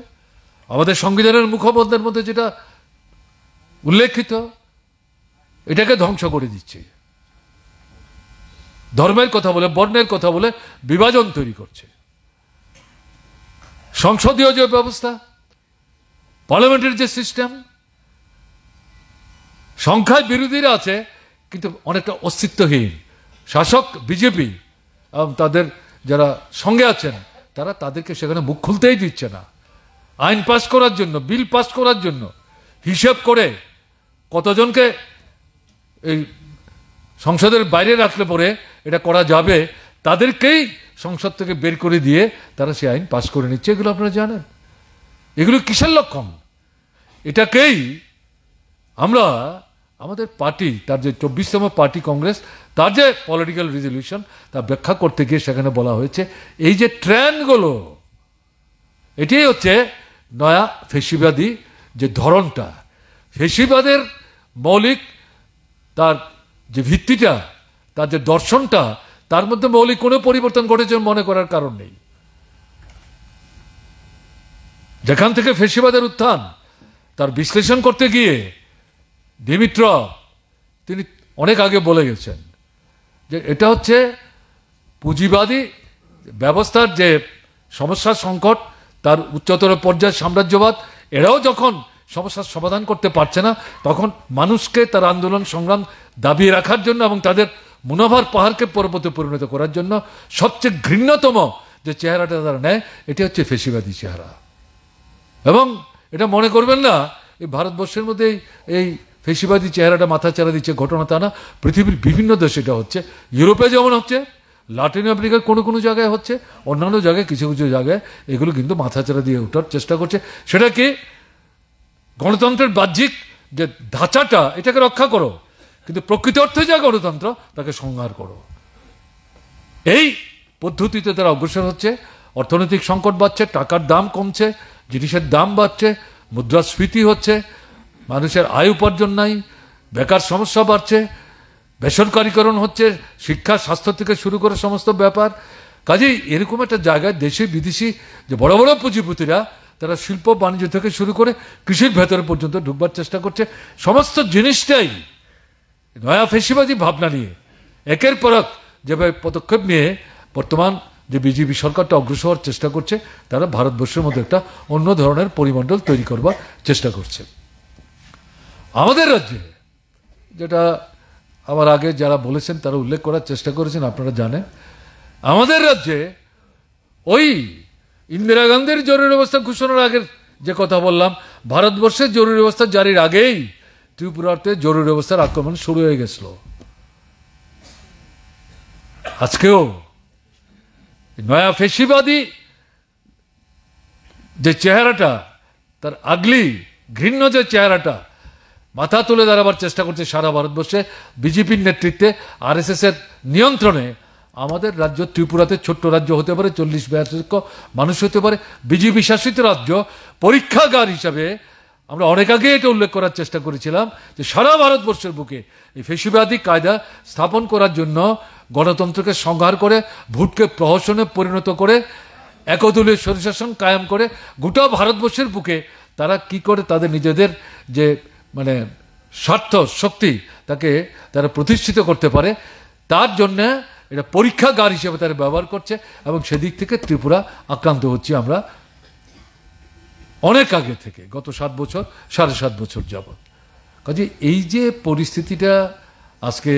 আমাদের সংবিধানের মুখবন্ধের মধ্যে যেটা উল্লেখিত এটাকে ধ্বংস করে দিচ্ছে। ধর্মের কথা বলে, বর্ণের কথা বলে বিভাজন তৈরি করছে। সংসদীয় যে ব্যবস্থা, পার্লামেন্টের যে সিস্টেম, সংখ্যায় বিরোধীরা আছে কিন্তু অনেকটা অস্তিত্বহীন। শাসক বিজেপি এবং তাদের যারা সঙ্গে আছেন তারা তাদেরকে সেখানে মুখ খুলতেই দিচ্ছে না। আইন পাস করার জন্য, বিল পাস করার জন্য হিসেব করে কতজনকে এই সংসদের বাইরে রাখলে পরে এটা করা যাবে, তাদেরকেই সংসদ থেকে বের করে দিয়ে তারা সেই আইন পাস করে নিচ্ছে। এগুলো আপনারা জানেন। এগুলো কিসের লক্ষণ? এটাকেই আমরা আমাদের পার্টি, তার যে 24তম পার্টি কংগ্রেস, তার যে পলিটিক্যাল রেজলিউশন, তা ব্যাখ্যা করতে গিয়ে সেখানে বলা হয়েছে এই যে ট্রেন্ডগুলো, এটাই হচ্ছে নয়া ফেসিবাদী যে ধরনটা। ফেসিবাদের মৌলিক তার যে ভিত্তিটা, তার যে দর্শনটা, তার মধ্যে মৌলিক কোনো পরিবর্তন ঘটেছে মনে করার কারণ নেই। যেখান থেকে ফেসিবাদের উত্থান, তার বিশ্লেষণ করতে গিয়ে দিমিত্রভ তিনি অনেক আগে বলে গেছেন যে এটা হচ্ছে পুঁজিবাদী ব্যবস্থার যে সমস্যার সংকট, তার উচ্চতর পর্যায়ের সাম্রাজ্যবাদ, এরাও যখন সমস্যার সমাধান করতে পারছে না, তখন মানুষকে তার আন্দোলন সংগ্রাম দাবিয়ে রাখার জন্য এবং তাদের মুনাফার পাহাড়কে পর্বতে পরিণত করার জন্য সবচেয়ে ঘৃণ্যতম যে চেহারাটা তারা নেয়, এটি হচ্ছে ফেসিবাদী চেহারা। এবং এটা মনে করবেন না এই ভারতবর্ষের মধ্যে এই ফেসিবাদী চেহারাটা মাথা চারা দিচ্ছে ঘটনা, তা না। পৃথিবীর বিভিন্ন দেশে এটা হচ্ছে। ইউরোপে যেমন হচ্ছে, লাতিন আমেরিকার কোনো কোনো জায়গায় হচ্ছে, অন্যান্য জায়গায় কিছু কিছু জায়গায় এগুলো কিন্তু মাথা চারা দিয়ে ওঠার চেষ্টা করছে। সেটা কি? গণতন্ত্রের বাহ্যিক যে ধাঁচাটা, এটাকে রক্ষা করো, কিন্তু প্রকৃত অর্থে যা গণতন্ত্র তাকে সংহার করো। এই পদ্ধতিতে তারা অগ্রসর হচ্ছে। অর্থনৈতিক সংকট বাড়ছে, টাকার দাম কমছে, জিনিসের দাম বাড়ছে, মুদ্রাস্ফীতি হচ্ছে, মানুষের আয় উপার্জন নাই, বেকার সমস্যা বাড়ছে, বেসরকারীকরণ হচ্ছে, শিক্ষা স্বাস্থ্য থেকে শুরু করে সমস্ত ব্যাপার। কাজেই এরকম একটা জায়গায় দেশি বিদেশি যে বড় বড় পুঁজিপতিরা, তারা শিল্প বাণিজ্য থেকে শুরু করে কৃষির ভেতরে পর্যন্ত ঢুকবার চেষ্টা করছে। সমস্ত জিনিসটাই নয়া ফেসিবাদী ভাবনা নিয়ে একের পর এক যেভাবে পদক্ষেপ নিয়ে বর্তমান যে বিজেপি সরকারটা অগ্রসর হওয়ার চেষ্টা করছে, তারা ভারতবর্ষের মধ্যে একটা অন্য ধরনের পরিমণ্ডল তৈরি করবার চেষ্টা করছে। আমাদের রাজ্যে, যেটা আমার আগে যারা বলেছেন তারা উল্লেখ করার চেষ্টা করেছেন, আপনারা জানেন, আমাদের রাজ্যে ওই ইন্দিরা গান্ধীর জরুরি অবস্থা ঘোষণার আগের যে কথা বললাম, ভারতবর্ষের জরুরি অবস্থা জারির আগেই ত্রিপুরাতে জরুরি অবস্থার আক্রমণ শুরু হয়ে গেছিল। আজকেও নয়া ফেসিবাদী যে চেহারাটা, তার আগলি ঘৃণ্য যে চেহারাটা মাথা তুলে দাঁড়াবার চেষ্টা করছে সারা ভারতবর্ষে বিজেপির নেতৃত্বে, আরএসএস এর নিয়ন্ত্রণে। আমাদের রাজ্য ত্রিপুরাতে ছোট্ট রাজ্য হতে পারে, 40-42 লক্ষ মানুষ হতে পারে, বিজেপি শাসিত রাজ্য, পরীক্ষাগার হিসাবে আমরা অনেক আগে এটা উল্লেখ করার চেষ্টা করেছিলাম যে সারা ভারতবর্ষের বুকে এই ফেসিবাদী কায়দা স্থাপন করার জন্য, গণতন্ত্রকে সংহার করে, ভোটকে প্রহসনে পরিণত করে, একদলীয় স্বৈরশাসন কায়েম করে গোটা ভারতবর্ষের বুকে তারা কি করে তাদের নিজেদের যে মানে স্বার্থ শক্তি তাকে তারা প্রতিষ্ঠিত করতে পারে, তার জন্য এটা পরীক্ষাগার হিসেবে তারা ব্যবহার করছে। এবং সেদিক থেকে ত্রিপুরা আক্রান্ত হচ্ছে আমরা অনেক আগে থেকে, গত 7 বছর 7.5 বছর যাবৎ। কাজে এই যে পরিস্থিতিটা আজকে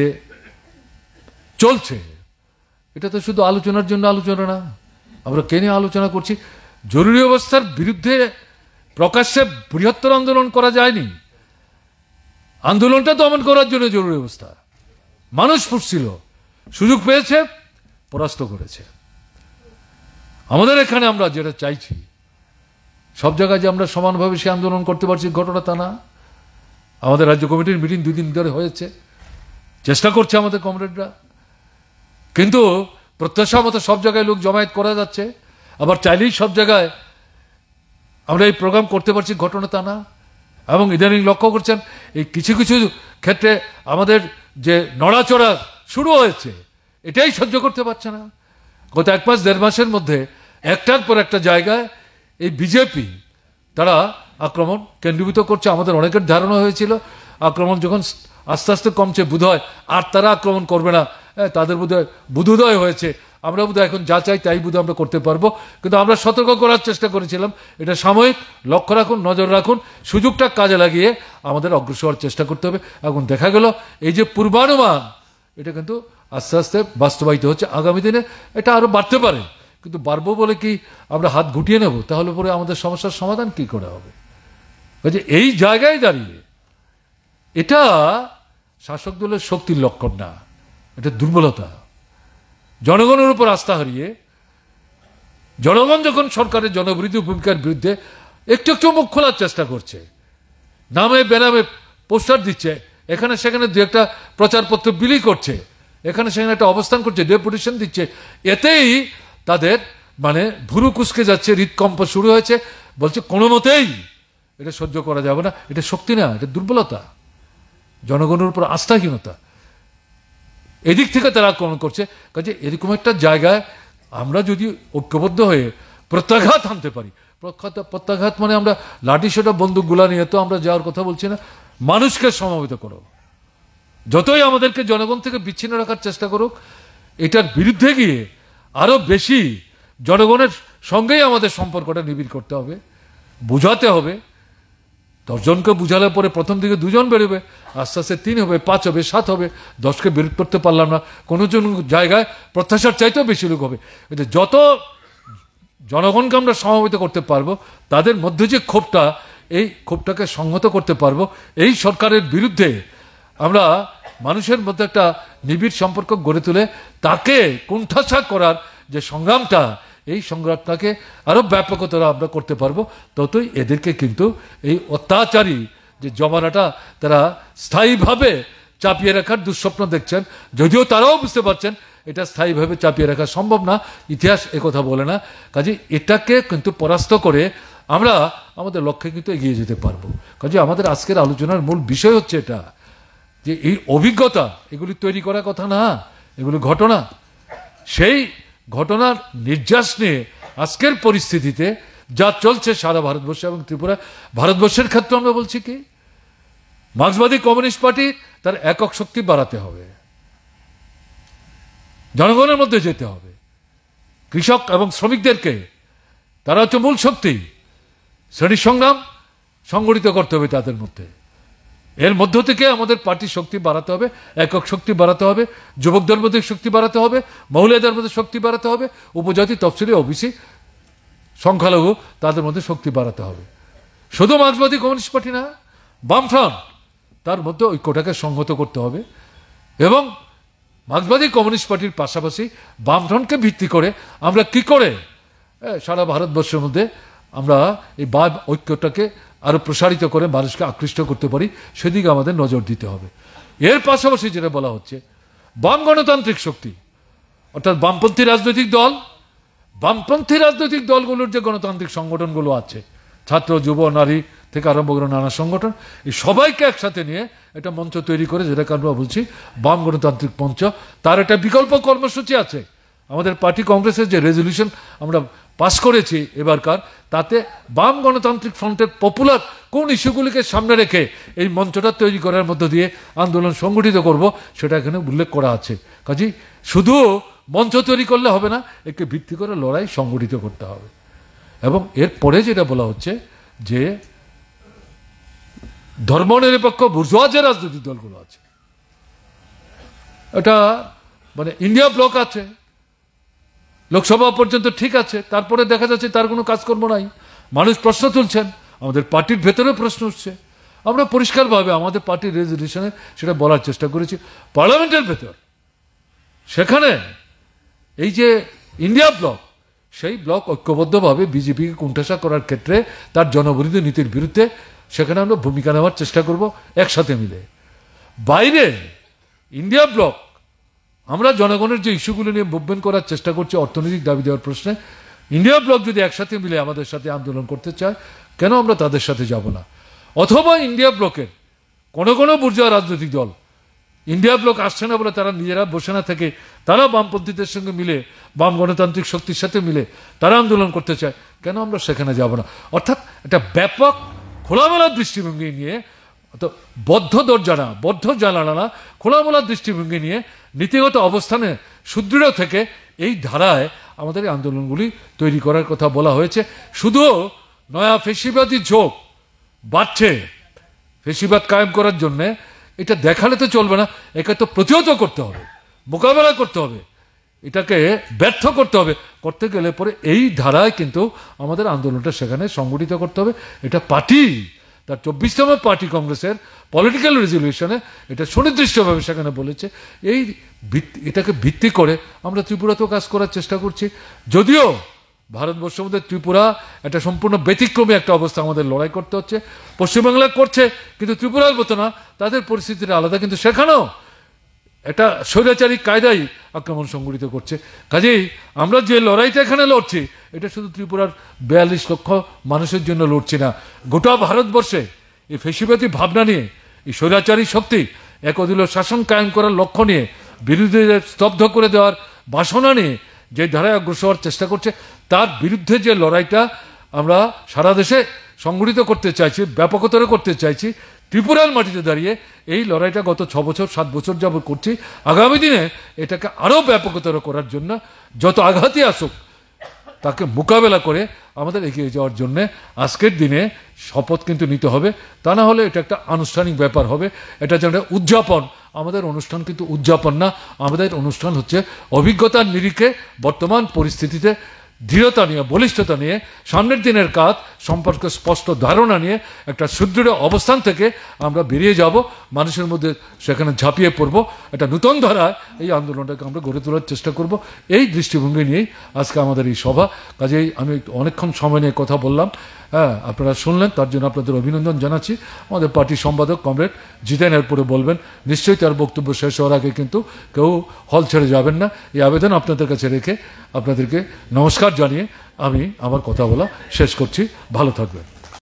চলছে, এটা তো শুধু আলোচনার জন্য আলোচনা না। আমরা কে নিয়ে আলোচনা করছি? জরুরি অবস্থার বিরুদ্ধে প্রকাশ্যে বৃহত্তর আন্দোলন করা যায়নি, আন্দোলনটা দমন করার জন্য জরুরি অবস্থা। মানুষ ফুটছিল, সুযোগ পেয়েছে, পরাস্ত করেছে। আমাদের এখানে আমরা যেটা চাইছি, সব জায়গায় যে আমরা সমানভাবে সে আন্দোলন করতে পারছি ঘটনা তা না। আমাদের রাজ্য কমিটির মিটিং 2 দিন ধরে হয়েছে, চেষ্টা করছে আমাদের কমরেডরা, কিন্তু প্রত্যাশা মতো সব জায়গায় লোক জমায়েত করা যাচ্ছে, আবার চাইলেই সব জায়গায় আমরা এই প্রোগ্রাম করতে পারছি ঘটনা তা না। এবং ইদানিং লক্ষ্য করছেন এই কিছু কিছু ক্ষেত্রে আমাদের যে নড়াচড়া শুরু হয়েছে, এটাই সহ্য করতে পারছে না। গত 1 মাস 1.5 মাসের মধ্যে একটার পর একটা জায়গায় এই বিজেপি তারা আক্রমণ কেন্দ্রীভূত করছে। আমাদের অনেকের ধারণা হয়েছিল আক্রমণ যখন আস্তে আস্তে কমছে বোধহয় আর তারা আক্রমণ করবে না, তাদের বোধহয় বুধোদয় হয়েছে, আমরা বোধহয় এখন যা চাই তাই বোধহয় আমরা করতে পারবো। কিন্তু আমরা সতর্ক করার চেষ্টা করেছিলাম, এটা সাময়িক, লক্ষ্য রাখুন, নজর রাখুন, সুযোগটা কাজে লাগিয়ে আমাদের অগ্রসর হওয়ার চেষ্টা করতে হবে। এখন দেখা গেল এই যে পূর্বানুমান, এটা কিন্তু আস্তে আস্তে বাস্তবায়িত হচ্ছে। আগামী দিনে এটা আরও বাড়তে পারে, কিন্তু বাড়বো বলে কি আমরা হাত গুটিয়ে নেব? তাহলে পরে আমাদের সমস্যার সমাধান কি করে হবে? কাজে এই জায়গায় দাঁড়িয়ে এটা শাসক দলের শক্তির লক্ষণ না, এটা দুর্বলতা। জনগণের উপর আস্থা হারিয়ে জনগণ যখন সরকারের জনবিরোধী ভূমিকার বিরুদ্ধে একটু একটু মুখ খোলার চেষ্টা করছে, নামে বেনামে পোস্টার দিচ্ছে, এখানে সেখানে 2-একটা প্রচারপত্র বিলি করছে, এখানে সেখানে একটা অবস্থান করছে, ডেপুটেশন দিচ্ছে, এতেই তাদের মানে ভুরু কুচকে যাচ্ছে, হৃদকম্প শুরু হয়েছে, বলছে কোনো মতেই এটা সহ্য করা যাবে না। এটা শক্তি না, এটা দুর্বলতা, জনগণের উপর আস্থাহীনতা। এদিক থেকে তারা আক্রমণ করছে। কাজে এরকম একটা জায়গায় আমরা যদি ঐক্যবদ্ধ হয়ে প্রত্যাঘাত আনতে পারি, প্রত্যাঘাত মানে আমরা লাঠি সোটা বন্দুকগুলা নিয়ে তো আমরা যাওয়ার কথা বলছি না, মানুষকে সমবেত করো। যতই আমাদেরকে জনগণ থেকে বিচ্ছিন্ন রাখার চেষ্টা করুক, এটার বিরুদ্ধে গিয়ে আরো বেশি জনগণের সঙ্গেই আমাদের সম্পর্কটা নিবিড় করতে হবে, বুঝাতে হবে। 10 জনকে বুঝালে পরে প্রথম দিকে 2 জন বেরোবে, আস্তে আস্তে 3 হবে, 5 হবে, 7 হবে, 10কে বিরোধ করতে পারলাম না, কোনো জায়গায় প্রত্যাশার চাইতেও বেশি লোক হবে। এটা যত জনগণকে আমরা সমবেত করতে পারবো, তাদের মধ্যে যে ক্ষোভটা, এই ক্ষোভটাকে সংহত করতে পারবো, এই সরকারের বিরুদ্ধে আমরা মানুষের মধ্যে একটা নিবিড় সম্পর্ক গড়ে তুলে তাকে কুণ্ঠাসা করার যে সংগ্রামটা, এই সংগ্রামটাকে আরো ব্যাপকতর আমরা করতে পারবো। ততই এদেরকে কিন্তু এই অত্যাচারী যে জমানাটা তারা স্থায়ীভাবে চাপিয়ে রাখার দুঃস্বপ্ন দেখছেন, যদিও তারাও বুঝতে পারছেন এটা স্থায়ীভাবে চাপিয়ে রাখা সম্ভব না, ইতিহাস একথা বলে না। কাজে এটাকে কিন্তু পরাস্ত করে আমরা আমাদের লক্ষ্যে কিন্তু এগিয়ে যেতে পারবো। কাজে আমাদের আজকের আলোচনার মূল বিষয় হচ্ছে এটা, যে এই অভিজ্ঞতা এগুলি তৈরি করার কথা না, এগুলি ঘটনা। সেই ঘটনার নির্যাস নিয়ে আজকের পরিস্থিতিতে যা চলছে সারা ভারতবর্ষে এবং ত্রিপুরা, ভারতবর্ষের ক্ষেত্রে আমরা বলছি কি, মার্ক্সবাদী কমিউনিস্ট পার্টি তার একক শক্তি বাড়াতে হবে, জনগণের মধ্যে যেতে হবে, কৃষক এবং শ্রমিকদেরকে, তারা হচ্ছে মূল শক্তি, শ্রেণী সংগ্রাম সংগঠিত করতে হবে তাদের মধ্যে। এর মধ্য থেকে আমাদের পার্টির শক্তি বাড়াতে হবে, একক শক্তি বাড়াতে হবে, যুবকদের মধ্যে শক্তি বাড়াতে হবে, মহিলাদের মধ্যে শক্তি বাড়াতে হবে, উপজাতি, তফসিলি, ওবিসি, সংখ্যালঘু, তাদের মধ্যে শক্তি বাড়াতে হবে। শুধু মার্ক্সবাদী কমিউনিস্ট পার্টি না, বামফ্রন্ট, তার মধ্যে ঐক্যটাকে সংহত করতে হবে। এবং মার্ক্সবাদী কমিউনিস্ট পার্টির পাশাপাশি বামফ্রন্টকে ভিত্তি করে আমরা কি করে সারা ভারতবর্ষের মধ্যে আমরা এই বাম ঐক্যটাকে আরো প্রসারিত করে মানুষকে আকৃষ্ট করতে পারি, সেদিকে আমাদের নজর দিতে হবে। এর পাশাপাশি যেটা বলা হচ্ছে, বাম গণতান্ত্রিক শক্তি, অর্থাৎ বামপন্থী রাজনৈতিক দল, বামপন্থী রাজনৈতিক দলগুলোর যে গণতান্ত্রিক সংগঠনগুলো আছে, ছাত্র, যুব, নারী থেকে আরম্ভ করে নানা সংগঠন, এই সবাইকে একসাথে নিয়ে একটা মঞ্চ তৈরি করে, যেটাকে আমরা বলছি বাম গণতান্ত্রিক মঞ্চ, তার একটা বিকল্প কর্মসূচি আছে। আমাদের পার্টি কংগ্রেসের যে রেজলিউশন আমরা পাস করেছি এবারকার, তাতে বাম গণতান্ত্রিক ফ্রন্টের পপুলার কোন ইস্যুগুলিকে সামনে রেখে এই মঞ্চটা তৈরি করার মধ্য দিয়ে আন্দোলন সংগঠিত করব, সেটা এখানে উল্লেখ করা আছে। কাজেই শুধু মঞ্চ তৈরি করলে হবে না, একে ভিত্তি করে লড়াই সংগঠিত করতে হবে। এবং এরপরে যেটা বলা হচ্ছে যে ধর্মনিরপেক্ষ বুর্জোয়া যে রাজনৈতিক দলগুলো আছে, এটা মানে ইন্ডিয়া ব্লক আছে, লোকসভা পর্যন্ত ঠিক আছে, তারপরে দেখা যাচ্ছে তার কোনো কাজকর্ম নাই, মানুষ প্রশ্ন তুলছেন, আমাদের পার্টির ভেতরে প্রশ্ন উঠছে, আমরা পরিষ্কারভাবে আমাদের পার্টির রেজলিউশনে সেটা বলার চেষ্টা করেছি। পার্লামেন্টের ভেতর সেখানে এই যে ইন্ডিয়া ব্লক, সেই ব্লক ঐক্যবদ্ধভাবে বিজেপিকে কোণঠাসা করার ক্ষেত্রে তার জনবিরোধী নীতির বিরুদ্ধে সেখানে আমরা ভূমিকা নেওয়ার চেষ্টা করব একসাথে মিলে। বাইরে ইন্ডিয়া ব্লক আমরা জনগণের যে ইস্যুগুলো নিয়ে মুভমেন্ট করার চেষ্টা করছি অর্থনৈতিক দাবি দেওয়ার প্রশ্নে, ইন্ডিয়া ব্লক যদি একসাথে মিলে আমাদের সাথে আন্দোলন করতে চায়, কেন আমরা তাদের সাথে যাব না? অথবা ইন্ডিয়া ব্লকের কোনো বুর্জোয়া রাজনৈতিক দল ইন্ডিয়া ব্লক আসছে না বলে তারা নিজেরা বসে না থেকে তারা বামপন্থীদের সঙ্গে মিলে, বাম গণতান্ত্রিক শক্তির সাথে মিলে তারা আন্দোলন করতে চায়, কেন আমরা সেখানে যাব না? অর্থাৎ একটা ব্যাপক খোলামেলা দৃষ্টিভঙ্গি নিয়ে, তো বদ্ধ দরজা বদ্ধ জানালা না, খোলামেলা দৃষ্টিভঙ্গি নিয়ে নীতিগত অবস্থানে সুদৃঢ় থেকে এই ধারায় আমাদের এই আন্দোলনগুলি তৈরি করার কথা বলা হয়েছে। শুধু নয়া ফেসিবাদী ঝোঁক বাড়ছে ফেসিবাদ কায়েম করার জন্যে, এটা দেখালে তো চলবে না, একে তো প্রতিহত করতে হবে, মোকাবেলা করতে হবে, এটাকে ব্যর্থ করতে হবে। করতে গেলে পরে এই ধারায় কিন্তু আমাদের আন্দোলনটা সেখানে সংগঠিত করতে হবে। এটা পার্টি তার 24তম পার্টি কংগ্রেসের পলিটিক্যাল রেজলিউশনে এটা সুনির্দিষ্টভাবে সেখানে বলেছে। এটাকে ভিত্তি করে আমরা ত্রিপুরাতেও কাজ করার চেষ্টা করছি। যদিও ভারতবর্ষের মধ্যে ত্রিপুরা একটা সম্পূর্ণ ব্যতিক্রমী একটা অবস্থা, আমাদের লড়াই করতে হচ্ছে। পশ্চিমবাংলা করছে, কিন্তু ত্রিপুরার মতো না, তাদের পরিস্থিতিটা আলাদা, কিন্তু সেখানেও একটা স্বৈরাচারী কায়দায় আক্রমণ সংগঠিত করছে। কাজেই আমরা যে লড়াইটা এখানে লড়ছি, এটা শুধু ত্রিপুরার 42 লক্ষ মানুষের জন্য লড়ছি না, গোটা ভারতবর্ষে এই ফেসিবাদী ভাবনা নিয়ে, এই স্বৈরাচারী শক্তি একদলীয় শাসন কায়েম করার লক্ষ্য নিয়ে, বিরোধীদের স্তব্ধ করে দেওয়ার বাসনা নিয়ে যে ধারায় অগ্রসর হওয়ার চেষ্টা করছে, তার বিরুদ্ধে যে লড়াইটা আমরা সারা দেশে সংগঠিত করতে চাইছি, ব্যাপকতর করতে চাইছি, ত্রিপুরার মাটিতে দাঁড়িয়ে এই লড়াইটা গত 6 বছর 7 বছর যাবত করছি। আগামী দিনে এটাকে আরও ব্যাপকতর করার জন্য যত আঘাতই আসুক তাকে মোকাবেলা করে আমাদের এগিয়ে যাওয়ার জন্য আজকের দিনে শপথ কিন্তু নিতে হবে। তা না হলে এটা একটা আনুষ্ঠানিক ব্যাপার হবে, এটা যেন উদযাপন। আমাদের অনুষ্ঠান কিন্তু উদযাপন না, আমাদের অনুষ্ঠান হচ্ছে অভিজ্ঞতার নিরিখে বর্তমান পরিস্থিতিতে দৃঢ়তা নিয়ে, বলিষ্ঠতা নিয়ে, সামনের দিনের কাজ সম্পর্কে স্পষ্ট ধারণা নিয়ে একটা সুদৃঢ় অবস্থান থেকে আমরা বেরিয়ে যাব, মানুষের মধ্যে সেখানে ঝাঁপিয়ে পড়ব, একটা নূতন ধারায় এই আন্দোলনটাকে আমরা গড়ে তোলার চেষ্টা করব। এই দৃষ্টিভঙ্গি নিয়েই আজকে আমাদের এই সভা। কাজেই আমি অনেকক্ষণ সময় নিয়ে কথা বললাম, হ্যাঁ, আপনারা শুনলেন, তার জন্য আপনাদের অভিনন্দন জানাচ্ছি। আমাদের পার্টির সম্পাদক কমরেড জিতেন এরপরে বলবেন, নিশ্চয়ই তার বক্তব্য শেষ হওয়ার আগে কিন্তু কেউ হল ছেড়ে যাবেন না, এই আবেদন আপনাদের কাছে রেখে আপনাদেরকে নমস্কার জানিয়ে আমি আমার কথা বলা শেষ করছি। ভালো থাকবেন।